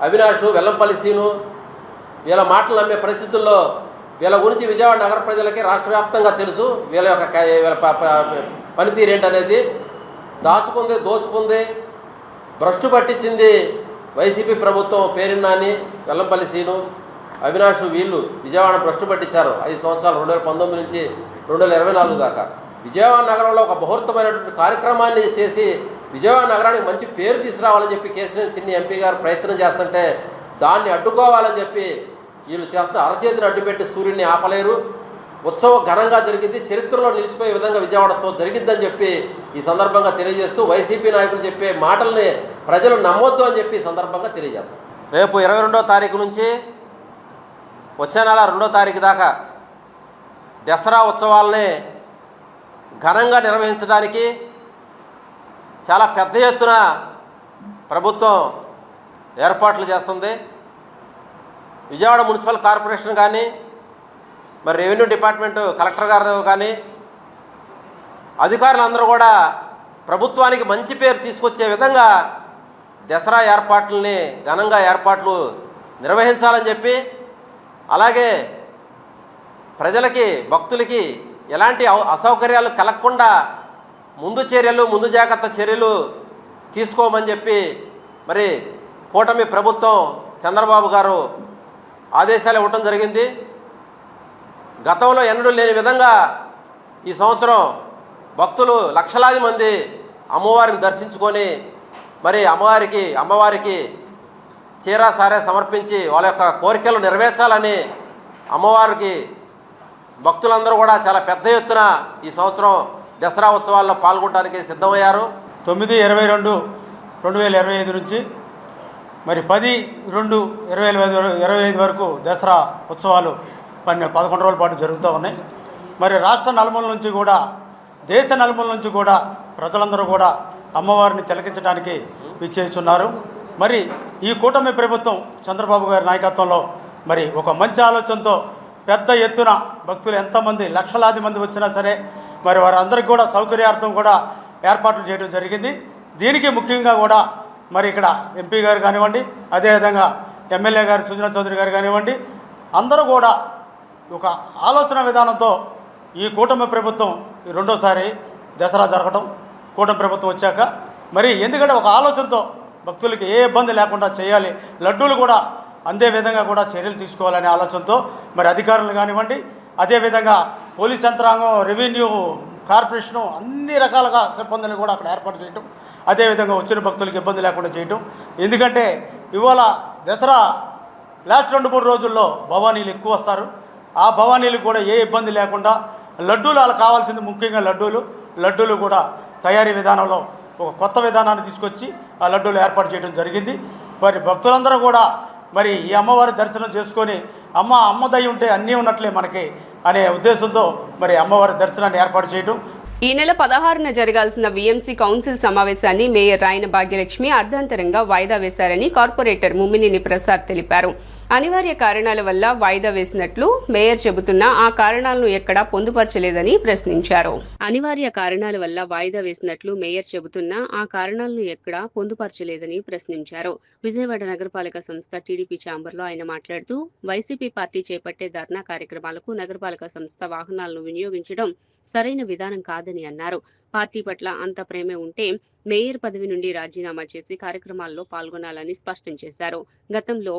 అవినాష్, వెల్లంపల్లి సీను వీళ్ళ మాటలు నమ్మే పరిస్థితుల్లో వీళ్ళ గురించి విజయవాడ నగర ప్రజలకి రాష్ట్ర వ్యాప్తంగా తెలుసు. వీళ్ళ యొక్క పనితీరు ఏంటనేది. దాచుకుంది, దోచుకుంది, భ్రష్టు పట్టించింది వైసీపీ ప్రభుత్వం. పేర్ని నాని, వెల్లంపల్లి సీను, అవినాష్ వీళ్ళు విజయవాడ భ్రష్టు పట్టించారు 5 సంవత్సరాలు 2019 నుంచి 2024 దాకా. విజయవాడ నగరంలో ఒక ముహూర్తమైనటువంటి కార్యక్రమాన్ని చేసి విజయవాడ నగరానికి మంచి పేరు తీసుకురావాలని చెప్పి కేశినేని చిన్ని ఎంపీ గారు ప్రయత్నం చేస్తుంటే దాన్ని అడ్డుకోవాలని చెప్పి వీళ్ళు చేస్తున్న అరచేతిని అడ్డుపెట్టి సూర్యుడిని ఆపలేరు. ఉత్సవం ఘనంగా జరిగింది, చరిత్రలో నిలిచిపోయే విధంగా విజయవాడ ఉత్సవం జరిగిద్దని చెప్పి ఈ సందర్భంగా తెలియజేస్తూ వైసీపీ నాయకులు చెప్పే మాటల్ని ప్రజలు నమ్మొద్దు అని చెప్పి ఈ సందర్భంగా తెలియజేస్తాం. రేపు 22వ తారీఖు నుంచి వచ్చే నెల 2వ తారీఖు దాకా దసరా ఉత్సవాలని ఘనంగా నిర్వహించడానికి చాలా పెద్ద ఎత్తున ప్రభుత్వం ఏర్పాట్లు చేస్తుంది. విజయవాడ మున్సిపల్ కార్పొరేషన్ కానీ మరి రెవెన్యూ డిపార్ట్మెంటు కలెక్టర్ గారు కానీ అధికారులందరూ కూడా ప్రభుత్వానికి మంచి పేరు తీసుకొచ్చే విధంగా దసరా ఏర్పాట్లని ఘనంగా ఏర్పాట్లు నిర్వహించాలని చెప్పి, అలాగే ప్రజలకి భక్తులకి ఎలాంటి అసౌకర్యాలు కలగకుండా ముందు జాగ్రత్త చర్యలు తీసుకోమని చెప్పి మరి కూటమి ప్రభుత్వం చంద్రబాబు గారు ఆదేశాలు ఇవ్వటం జరిగింది. గతంలో ఎన్నడూ లేని విధంగా ఈ సంవత్సరం భక్తులు లక్షలాది మంది అమ్మవారిని దర్శించుకొని మరి అమ్మవారికి చీరా సారే సమర్పించి వాళ్ళ యొక్క కోరికలు నెరవేర్చాలని అమ్మవారికి భక్తులందరూ కూడా చాలా పెద్ద ఎత్తున ఈ సంవత్సరం దసరా ఉత్సవాల్లో పాల్గొనడానికి సిద్ధమయ్యారు. 9/22/2025 నుంచి మరి 10/2/2025 వరకు దసరా ఉత్సవాలు 11 రోజుల పాటు జరుగుతూ ఉన్నాయి. మరి రాష్ట్ర నలుమూల నుంచి కూడా దేశ నలుమూల నుంచి కూడా ప్రజలందరూ కూడా అమ్మవారిని తిలకించడానికి విచ్చేస్తున్నారు. మరి ఈ కూటమి ప్రభుత్వం చంద్రబాబు గారి నాయకత్వంలో మరి ఒక మంచి ఆలోచనతో పెద్ద ఎత్తున భక్తులు ఎంతమంది లక్షలాది మంది వచ్చినా సరే మరి వారందరికీ కూడా సౌకర్యార్థం కూడా ఏర్పాట్లు చేయడం జరిగింది. దీనికి ముఖ్యంగా కూడా మరి ఇక్కడ ఎంపీ గారు కానివ్వండి, అదేవిధంగా ఎమ్మెల్యే గారు సుజనా చౌదరి గారు కానివ్వండి, అందరూ కూడా ఒక ఆలోచన విధానంతో ఈ కూటమి ప్రభుత్వం రెండోసారి దసరా జరగడం కూటమి ప్రభుత్వం వచ్చాక మరి ఎందుకంటే ఒక ఆలోచనతో భక్తులకి ఏ ఇబ్బంది లేకుండా చేయాలి, లడ్డూలు కూడా అందే విధంగా కూడా చర్యలు తీసుకోవాలనే ఆలోచనతో మరి అధికారులు కానివ్వండి, అదేవిధంగా పోలీస్ యంత్రాంగం, రెవెన్యూ, కార్పొరేషను అన్ని రకాలుగా సిబ్బందిని కూడా అక్కడ ఏర్పాటు చేయటం, అదేవిధంగా వచ్చిన భక్తులకు ఇబ్బంది లేకుండా చేయటం. ఎందుకంటే ఇవాళ దసరా లాస్ట్ 2-3 రోజుల్లో భవానీలు ఎక్కువ వస్తారు. ఆ భవానీలకు కూడా ఏ ఇబ్బంది లేకుండా లడ్డూలు వాళ్ళకి కావాల్సింది ముఖ్యంగా లడ్డూలు కూడా తయారీ విధానంలో ఒక కొత్త విధానాన్ని తీసుకొచ్చి ఆ లడ్డూలు ఏర్పాటు చేయడం జరిగింది. మరి భక్తులందరూ కూడా మరి ఈ అమ్మవారి దర్శనం చేసుకొని అమ్మ దయ ఉంటే అన్నీ ఉన్నట్లే మనకి అనే ఉద్దేశంతో మరి అమ్మవారి దర్శనాన్ని ఏర్పాటు చేయడం. ఈ నెల 16న జరగాల్సిన వీఎంసీ కౌన్సిల్ సమావేశాన్ని మేయర్ రాయన భాగ్యలక్ష్మి అర్ధాంతరంగా వాయిదా వేశారని కార్పొరేటర్ ముమ్మినేని ప్రసాద్ తెలిపారు. అనివార్య కారణాల వల్ల వాయిదా వేసినట్లు మేయర్ చెబుతున్నా ఆ కారణాలను ఎక్కడా పొందుపరచలేదని ప్రశ్నించారు. అనివార్య కారణాల వల్ల వాయిదా వేసినట్లు మేయర్ చెబుతున్నా ఆ కారణాలను ఎక్కడా పొందుపరచలేదని ప్రశ్నించారు. విజయవాడ నగరపాలక సంస్థ టీడీపీ ఛాంబర్లో ఆయన మాట్లాడుతూ వైసీపీ పార్టీ చేపట్టే ధర్నా కార్యక్రమాలకు నగరపాలక సంస్థ వాహనాలను వినియోగించడం సరైన విధానం కాదని అన్నారు. పార్టీ పట్ల అంత ప్రేమే ఉంటే మేయర్ పదవి నుండి రాజీనామా చేసి కార్యక్రమాల్లో పాల్గొనాలని స్పష్టం చేశారు. గతంలో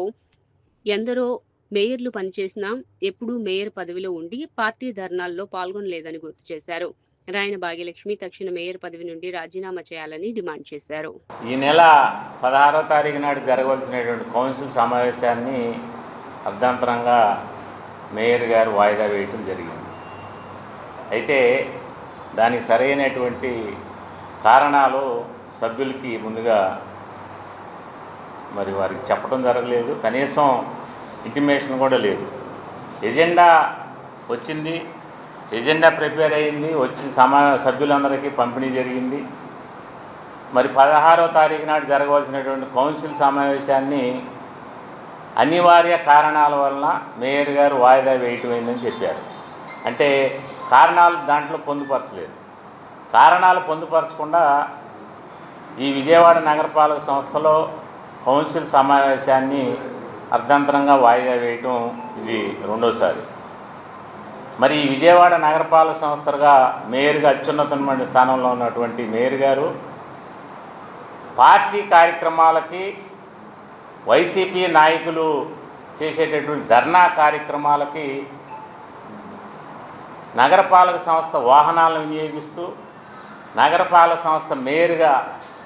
ఎందరో మేయర్లు పనిచేసినా ఎప్పుడూ మేయర్ పదవిలో ఉండి పార్టీ ధర్నాల్లో పాల్గొనలేదని గుర్తు చేశారు. రాయన భాగ్యలక్ష్మి తక్షణ మేయర్ పదవి నుండి రాజీనామా చేయాలని డిమాండ్ చేశారు. ఈ నెల 16వ తారీఖు నాడు జరగవలసినటువంటి కౌన్సిల్ సమావేశాన్ని అర్ధాంతరంగా మేయర్ గారు వాయిదా వేయటం జరిగింది. అయితే దానికి సరైనటువంటి కారణాలు సభ్యులకి ముందుగా మరి వారికి చెప్పడం జరగలేదు, కనీసం ఇంటిమేషన్ కూడా లేదు. ఎజెండా వచ్చింది, ఎజెండా ప్రిపేర్ అయింది, వచ్చిన సభ్యులందరికీ పంపిణీ జరిగింది. మరి 16వ తారీఖు నాడు జరగవలసినటువంటి కౌన్సిల్ సమావేశాన్ని అనివార్య కారణాల వలన మేయర్ గారు వాయిదా వేయటమైందని చెప్పారు. అంటే కారణాలు దాంట్లో పొందుపరచలేదు. కారణాలు పొందుపరచకుండా ఈ విజయవాడ నగరపాలక సంస్థలో కౌన్సిల్ సమావేశాన్ని అర్ధాంతరంగా వాయిదా వేయటం ఇది రెండోసారి. మరి ఈ విజయవాడ నగరపాలక సంస్థగా మేయర్గా అత్యున్నతమైన స్థానంలో ఉన్నటువంటి మేయర్ గారు పార్టీ కార్యక్రమాలకి వైసీపీ నాయకులు చేసేటటువంటి ధర్నా కార్యక్రమాలకి నగరపాలక సంస్థ వాహనాలను వినియోగిస్తూ నగరపాలక సంస్థ మేయర్గా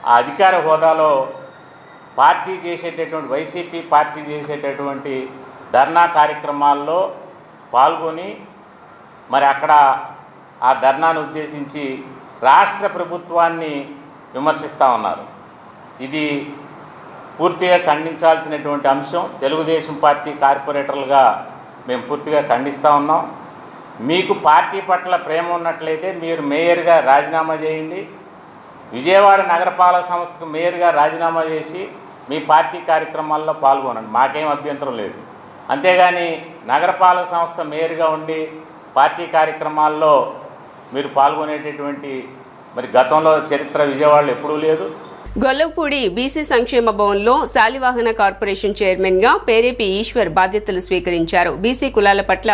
ఆ అధికార హోదాలో పార్టీ చేసేటటువంటి వైసీపీ పార్టీ చేసేటటువంటి ధర్నా కార్యక్రమాల్లో పాల్గొని మరి అక్కడ ఆ ధర్నాను ఉద్దేశించి రాష్ట్ర ప్రభుత్వాన్ని విమర్శిస్తూ ఉన్నారు. ఇది పూర్తిగా ఖండించాల్సినటువంటి అంశం. తెలుగుదేశం పార్టీ కార్పొరేటర్లుగా మేము పూర్తిగా ఖండిస్తూ ఉన్నాం. మీకు పార్టీ పట్ల ప్రేమ ఉన్నట్లయితే మీరు మేయర్గా రాజీనామా చేయండి. విజయవాడ నగరపాలక సంస్థకు మేయర్గా రాజీనామా చేసి మీ పార్టీ కార్యక్రమాల్లో పాల్గొనండి, మాకేం అభ్యంతరం లేదు. అంతేగాని నగరపాలక సంస్థ మేయర్గా ఉండి పార్టీ కార్యక్రమాల్లో మీరు పాల్గొనేటటువంటి మరి గతంలో చరిత్ర విజయవాడలో ఎప్పుడూ లేదు. గొల్లపూడి బీసీ సంక్షేమ భవన్లో శాలివాహన కార్పొరేషన్ చైర్మన్గా పేరేపి ఈశ్వర్ బాధ్యతలు స్వీకరించారు. బీసీ కులాల పట్ల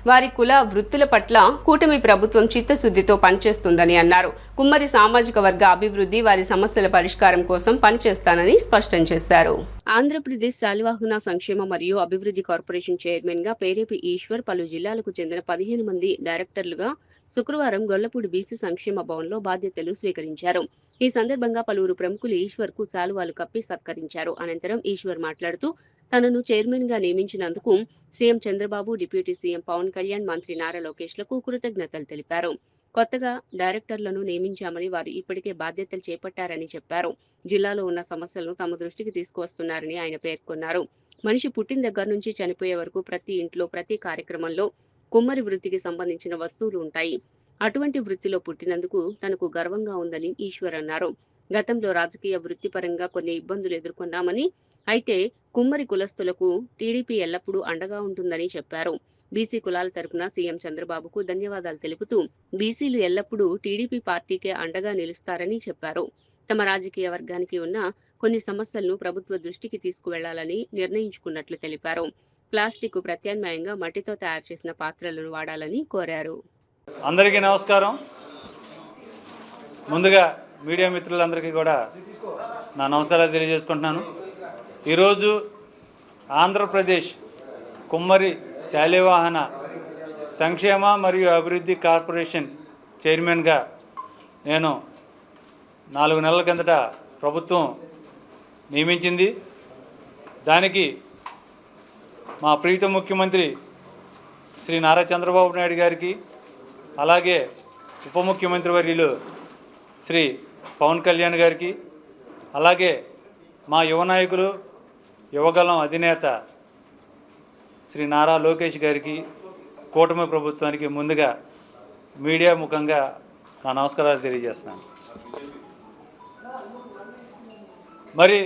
వారి కుల వృత్తుల పట్ల కూటమి ప్రభుత్వం చిత్తశుద్ధితో పనిచేస్తుందని అన్నారు. కుమ్మరి సామాజిక వర్గ అభివృద్ధి, వారి సమస్యల పరిష్కారం కోసం పనిచేస్తానని స్పష్టం చేశారు. ఆంధ్రప్రదేశ్ శాలివాహన సంక్షేమ మరియు అభివృద్ధి కార్పొరేషన్ చైర్మన్ గా పేరేపి ఈశ్వర్ పలు జిల్లాలకు చెందిన 15 మంది డైరెక్టర్లుగా శుక్రవారం గొల్లపూడి బీసీ సంక్షేమ భవన్లో బాధ్యతలు స్వీకరించారు. ఈ సందర్భంగా పలువురు ప్రముఖులు ఈశ్వర్ కు శాలువాలు కప్పి సత్కరించారు. అనంతరం ఈశ్వర్ మాట్లాడుతూ తనను చైర్మన్ గా నియమించినందుకు CM Chandrababu, deputy CM Pawan Kalyan, మంత్రి నారా లోకేష్లకు కృతజ్ఞతలు తెలిపారు. కొత్తగా డైరెక్టర్లను నియమించామని వారు ఇప్పటికే బాధ్యతలు చేపట్టారని చెప్పారు. జిల్లాలో ఉన్న సమస్యలను తమ దృష్టికి తీసుకువస్తున్నారని ఆయన పేర్కొన్నారు. మనిషి పుట్టిన దగ్గర నుంచి చనిపోయే వరకు ప్రతి ఇంట్లో, ప్రతి కార్యక్రమంలో కుమ్మరి వృత్తికి సంబంధించిన వస్తువులు ఉంటాయి. అటువంటి వృత్తిలో పుట్టినందుకు తనకు గర్వంగా ఉందని ఈశ్వర్ అన్నారు. గతంలో రాజకీయ వృత్తిపరంగా కొన్ని ఇబ్బందులు ఎదుర్కొన్నామని, అయితే కుమ్మరి కులస్తులకు టీడీపీ ఎల్లప్పుడూ అండగా ఉంటుందని చెప్పారు. బీసీ కులాల తరపున సీఎం చంద్రబాబుకు ధన్యవాదాలు తెలుపుతూ బీసీలు ఎల్లప్పుడూ టీడీపీ పార్టీకే అండగా నిలుస్తారని చెప్పారు. తమ రాజకీయ వర్గానికి ఉన్న కొన్ని సమస్యలను ప్రభుత్వ దృష్టికి తీసుకువెళ్లాలని నిర్ణయించుకున్నట్లు తెలిపారు. ప్లాస్టిక్ ప్రత్యామ్నాయంగా మట్టితో తయారు చేసిన పాత్రలను వాడాలని కోరారు. అందరికీ నమస్కారం. ముందుగా మీడియా మిత్రులందరికీ కూడా నా నమస్కారాలు తెలియజేసుకుంటున్నాను. ఈరోజు ఆంధ్రప్రదేశ్ కుమ్మరి శాలివాహన సంక్షేమ మరియు అభివృద్ధి కార్పొరేషన్ చైర్మన్గా నేను 4 నెలల కిందట ప్రభుత్వం నియమించింది. దానికి మా ప్రీత ముఖ్యమంత్రి శ్రీ నారా చంద్రబాబు నాయుడు గారికి, అలాగే ఉప ముఖ్యమంత్రి వర్యులు శ్రీ పవన్ కళ్యాణ్ గారికి, అలాగే మా యువ నాయకులు, యువగలం అధినేత శ్రీ నారా లోకేష్ గారికి, కూటమి ప్రభుత్వానికి ముందుగా మీడియా ముఖంగా నా నమస్కారాలు తెలియజేస్తున్నాను. మరి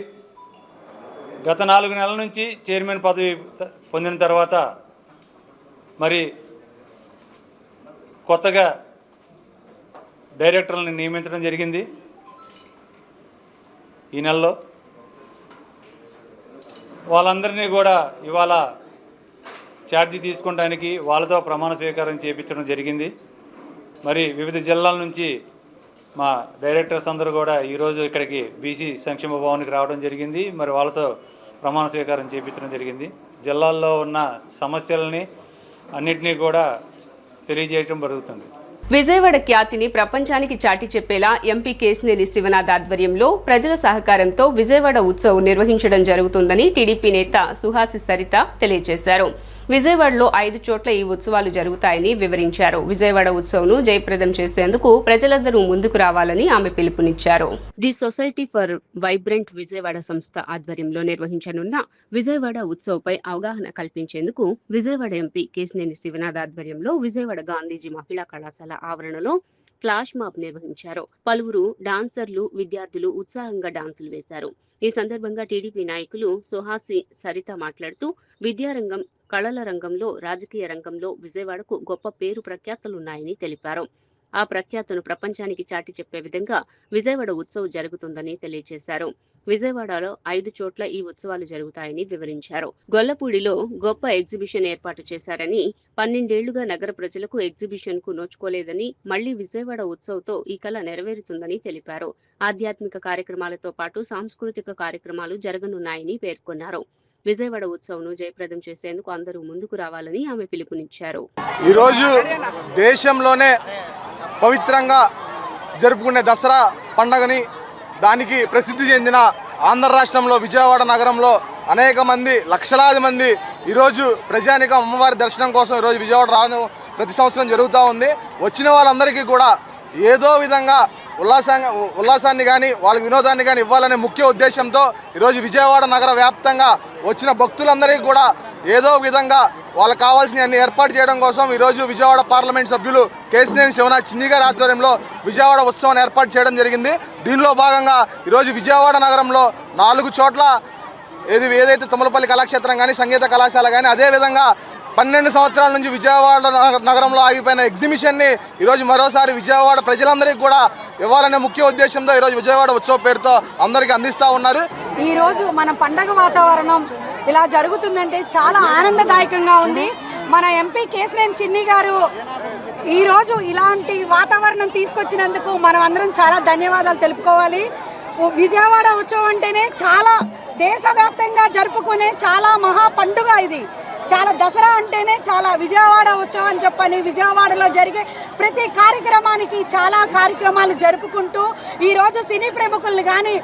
గత 4 నెలల నుంచి చైర్మన్ పదవి పొందిన తర్వాత మరి కొత్తగా డైరెక్టర్లను నియమించడం జరిగింది. ఈ నెలలో వాళ్ళందరినీ కూడా ఇవాళ ఛార్జీ తీసుకోవడానికి వాళ్ళతో ప్రమాణ స్వీకారం చేయించడం జరిగింది. మరి వివిధ జిల్లాల నుంచి మా డైరెక్టర్స్ అందరూ కూడా ఈరోజు ఇక్కడికి బీసీ సంక్షేమ భవన్కి రావడం జరిగింది. మరి వాళ్ళతో ప్రమాణ స్వీకారం చేయించడం జరిగింది. జిల్లాల్లో ఉన్న సమస్యలని అన్నిటినీ కూడా తెలియజేయడం జరుగుతుంది. విజయవాడ ఖ్యాతిని ప్రపంచానికి చాటి చెప్పేలా ఎంపీ కేశినేని శివనాథ్ ఆధ్వర్యంలో ప్రజల సహకారంతో విజయవాడ ఉత్సవ్ నిర్వహించడం జరుగుతుందని టీడీపీ నేత సుహాసి సరిత తెలియజేశారు. విజయవాడలో 5 చోట్ల ఈ ఉత్సవాలు జరుగుతాయని వివరించారు. విజయవాడ ఉత్సవ్ను జయప్రదం చేసేందుకు ప్రజలందరూ ముందుకు రావాలని ఆమె పిలుపునిచ్చారు. The society for vibrant Vijayawada సంస్థ ఆధ్వర్యంలో నిర్వహించనున్న విజయవాడ ఉత్సవ్పై అవగాహన కల్పించేందుకు విజయవాడ ఎంపీ కేశినేని శివనాథ్ ఆధ్వర్యంలో విజయవాడ గాంధీజీ మహిళా కళాశాల ఆవరణలో ఫ్లాష్ మాబ్ నిర్వహించారు. పలువురు డాన్సర్లు, విద్యార్థులు ఉత్సాహంగా డాన్సులు వేశారు. ఈ సందర్భంగా టీడీపీ నాయకులు సుహాసి సరిత మాట్లాడుతూ విద్యారంగం, కళల రంగంలో, రాజకీయ రంగంలో విజయవాడకు గొప్ప పేరు ప్రఖ్యాతలున్నాయని తెలిపారు. ఆ ప్రఖ్యాతను ప్రపంచానికి చాటి చెప్పే విధంగా విజయవాడ ఉత్సవ్ జరుగుతుందని తెలియజేశారు. విజయవాడలో 5 చోట్ల ఈ ఉత్సవాలు జరుగుతాయని వివరించారు. గొల్లపూడిలో గొప్ప ఎగ్జిబిషన్ ఏర్పాటు చేశారని, 12 ఏళ్లుగా నగర ప్రజలకు ఎగ్జిబిషన్ కు నోచుకోలేదని, మళ్లీ విజయవాడ ఉత్సవ్తో ఈ కళ నెరవేరుతుందని తెలిపారు. ఆధ్యాత్మిక కార్యక్రమాలతో పాటు సాంస్కృతిక కార్యక్రమాలు జరగనున్నాయని పేర్కొన్నారు. విజయవాడ ఉత్సవ్ను జయప్రదం చేసేందుకు అందరూ ముందుకు రావాలని ఆమె పిలుపునిచ్చారు. ఈరోజు దేశంలోనే పవిత్రంగా జరుపుకునే దసరా పండుగని, దానికి ప్రసిద్ధి చెందిన ఆంధ్ర రాష్ట్రంలో విజయవాడ నగరంలో అనేక మంది, లక్షలాది మంది ఈరోజు ప్రజానికం అమ్మవారి దర్శనం కోసం ఈరోజు విజయవాడ రావడం ప్రతి సంవత్సరం జరుగుతూ ఉంది. వచ్చిన వాళ్ళందరికీ కూడా ఏదో విధంగా ఉల్లాసాన్ని కానీ వాళ్ళకి వినోదాన్ని కానీ ఇవ్వాలనే ముఖ్య ఉద్దేశంతో ఈరోజు విజయవాడ నగర వ్యాప్తంగా వచ్చిన భక్తులందరికీ కూడా ఏదో విధంగా వాళ్ళకి కావాల్సిన అన్ని ఏర్పాటు చేయడం కోసం ఈరోజు విజయవాడ పార్లమెంట్ సభ్యులు కేశినేని శివనాథ్ చిన్ని గారి ఆధ్వర్యంలో విజయవాడ ఉత్సవాన్ని ఏర్పాటు చేయడం జరిగింది. దీనిలో భాగంగా ఈరోజు విజయవాడ నగరంలో 4 చోట్ల ఏదైతే తుమ్మలపల్లి కళాక్షేత్రం కానీ, సంగీత కళాశాల కానీ, అదేవిధంగా 12 సంవత్సరాల నుంచి విజయవాడ నగరంలో ఆగిపోయిన ఎగ్జిబిషన్ని ఈరోజు మరోసారి విజయవాడ ప్రజలందరికీ కూడా ఇవ్వాలనే ముఖ్య ఉద్దేశంతో ఈరోజు విజయవాడ ఉత్సవ పేరుతో అందరికీ అందిస్తూ ఉన్నారు. ఈరోజు మన పండగ వాతావరణం ఇలా జరుగుతుందంటే చాలా ఆనందదాయకంగా ఉంది. మన ఎంపీ కేశినేని చిన్ని గారు ఈరోజు ఇలాంటి వాతావరణం తీసుకొచ్చినందుకు మనం అందరం చాలా ధన్యవాదాలు తెలుపుకోవాలి. విజయవాడ ఉత్సవం అంటేనే చాలా దేశవ్యాప్తంగా జరుపుకునే చాలా మహా పండుగ ఇది. చాలా దసరా అంటేనే చాలా విజయవాడ ఉత్సవం అని చెప్పని విజయవాడలో జరిగే ప్రతి కార్యక్రమానికి చాలా కార్యక్రమాలు జరుపుకుంటూ ఈరోజు సినీ ప్రముఖులను కానీ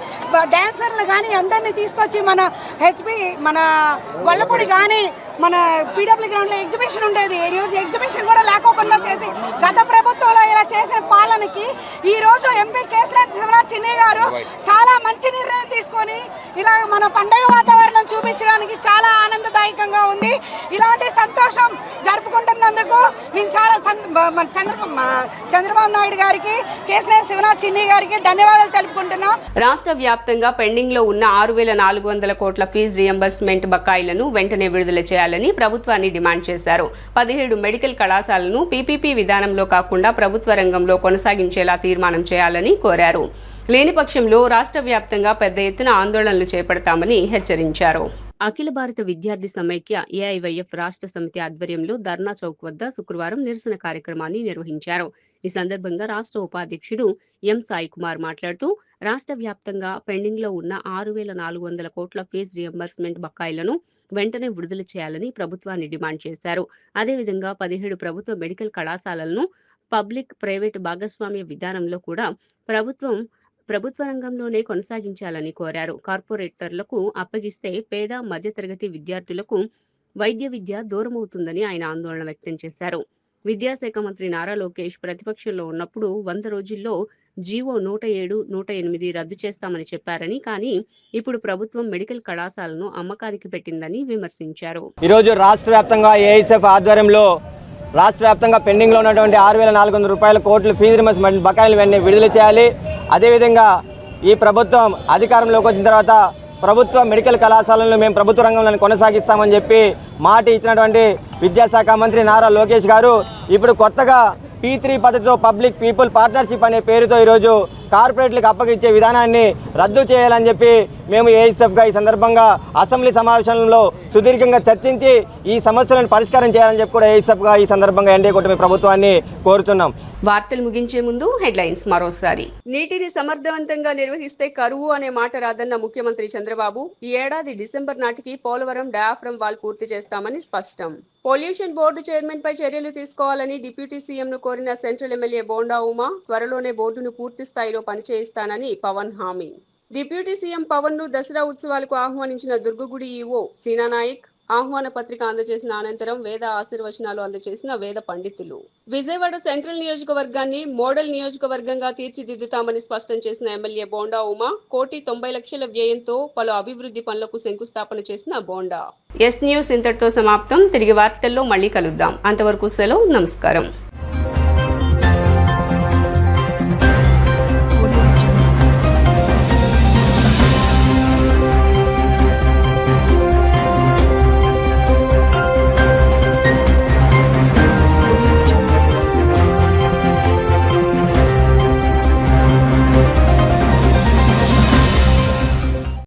డ్యాన్సర్లు కానీ అందరినీ తీసుకొచ్చి మన గొల్లపూడి కానీ మన పీడబ్ల్యూ గ్రౌండ్లో ఎగ్జిబిషన్ ఉండేది. ఈరోజు ఎగ్జిబిషన్ కూడా లేకోకుండా చేసి గత ప్రభుత్వంలో ఇలా చేసిన పాలనకి ఈరోజు ఎంపీ కేశినేని శివనాథ్ చిన్ని గారు చాలా మంచి నిర్ణయం తీసుకొని ఇలా మన పండగ వాతావరణం చూపించడానికి చాలా ఆనందదాయకంగా ఉంది. ఇలాంటి సంతోషం జరుపుకుంటున్నందుకు నేను చాలా చంద్రబాబు నాయుడు గారికి కేశినేని శివనాథ్ చిన్ని గారికి ధన్యవాదాలు తెలుపుకుంటున్నా. రాష్ట్ర వ్యాప్తంగా పెండింగ్ లో ఉన్న 6,400 కోట్ల ఫీజు రియంబర్స్మెంట్ బకాయిలను వెంటనే విడుదల చేయాలని ప్రభుత్వాన్ని డిమాండ్ చేశారు. 17 మెడికల్ కళాశాలను పీపీపీ విధానంలో కాకుండా ప్రభుత్వ రంగంలో కొనసాగించేలా తీర్మానం చేయాలని కోరారు. లేని పక్షంలో రాష్ట్ర వ్యాప్తంగా పెద్ద ఎత్తున ఆందోళనలు చేపడతామని హెచ్చరించారు. అఖిల భారత విద్యార్థి సమైక్య ఏఐవైఎఫ్ రాష్ట్ర సమితి ఆధ్వర్యంలో ధర్నా చౌక్ వద్ద శుక్రవారం నిరసన కార్యక్రమాన్ని నిర్వహించారు. ఈ సందర్భంగా రాష్ట్ర ఉపాధ్యక్షుడు ఎం సాయి కుమార్ మాట్లాడుతూ రాష్ట్ర వ్యాప్తంగా పెండింగ్ లో ఉన్న 6,400 కోట్ల ఫీజు రియంబర్స్మెంట్ బకాయిలను వెంటనే విడుదల చేయాలని ప్రభుత్వాన్ని డిమాండ్ చేశారు. అదేవిధంగా 17 ప్రభుత్వ మెడికల్ కళాశాలలను పబ్లిక్ ప్రైవేట్ భాగస్వామ్య విధానంలో కూడా ప్రభుత్వ రంగంలోనే కొనసాగించాలని కోరారు. కార్పొరేటర్లకు అప్పగిస్తే పేద మధ్యతరగతి విద్యార్థులకు వైద్య విద్య దూరమవుతుందని ఆయన ఆందోళన వ్యక్తం చేశారు. విద్యాశాఖ మంత్రి నారా లోకేష్ ప్రతిపక్షంలో ఉన్నప్పుడు 100 రోజుల్లో జీవో 107, 108 రద్దు చేస్తామని చెప్పారని, కానీ ఇప్పుడు ప్రభుత్వం మెడికల్ కళాశాలను అమ్మకానికి పెట్టిందని విమర్శించారు. ఈరోజు రాష్ట్ర వ్యాప్తంగా ఏఐఎస్ఎఫ్ ఆధ్వర్యంలో రాష్ట్ర వ్యాప్తంగా పెండింగ్లో ఉన్నటువంటి 6,400 కోట్ల ఫీజు రియంబర్స్మెంట్ బకాయిలు వెంటనే విడుదల చేయాలి. అదేవిధంగా ఈ ప్రభుత్వం అధికారంలోకి వచ్చిన తర్వాత ప్రభుత్వ మెడికల్ కళాశాలను మేము ప్రభుత్వ రంగంలో కొనసాగిస్తామని చెప్పి మాట ఇచ్చినటువంటి విద్యాశాఖ మంత్రి నారా లోకేష్ గారు ఇప్పుడు కొత్తగా P3 పద్ధతితో పబ్లిక్ పీపుల్ పార్ట్నర్షిప్ అనే పేరుతో ఈరోజు కార్పొరేట్లకు అప్పగించే విధానాన్ని రద్దు చేయాలని చెప్పి మేము ఏఐఎస్ఎఫ్గా ఈ సందర్భంగా అసెంబ్లీ సమావేశంలో సుదీర్ఘంగా చర్చించి ఈ సమస్యలను పరిష్కారం చేయాలని చెప్పి కూడా ఏఐఎస్ఎఫ్గా ఈ సందర్భంగా ఎన్డీఏ కూటమి ప్రభుత్వాన్ని కోరుతున్నాం. వార్తలు ముగించే ముందు హెడ్లైన్స్ మరోసారి. నీటిని సమర్థవంతంగా నిర్వహిస్తే కరువు అనే మాట రాదన్న ముఖ్యమంత్రి చంద్రబాబు ఈ ఏడాది డిసెంబర్ నాటికి పోలవరం డయాఫ్రమ్ వాల్ పూర్తి చేస్తామని స్పష్టం. పొల్యూషన్ బోర్డు చైర్మన్ పై చర్యలు తీసుకోవాలని డిప్యూటీ సీఎంను కోరిన సెంట్రల్ ఎమ్మెల్యే బోండా ఉమా త్వరలోనే బోర్డును పూర్తి స్థాయిలో పనిచేయిస్తానని పవన్ హామీ. డిప్యూటీ సీఎం పవన్ ను దసరా ఉత్సవాలకు ఆహ్వానించిన దుర్గగుడి ఈవో సీనా నాయక్ ఆహ్వాన పత్రిక అందజేసిన అనంతరం వేద ఆశీర్వచనాలు అందజేసిన వేద పండితులు. విజయవాడ సెంట్రల్ నియోజకవర్గాన్ని మోడల్ నియోజకవర్గంగా తీర్చిదిద్దుతామని స్పష్టం చేసిన ఎమ్మెల్యే బోండా ఉమా 1,90,00,000 వ్యయంతో పలు అభివృద్ధి పనులకు శంకుస్థాపన చేసిన బోండా. ఎస్ న్యూస్ ఇంతటితో సమాప్తం. తిరిగి వార్తల్లో మళ్ళీ కలుద్దాం. అంతవరకు సెలవు. నమస్కారం.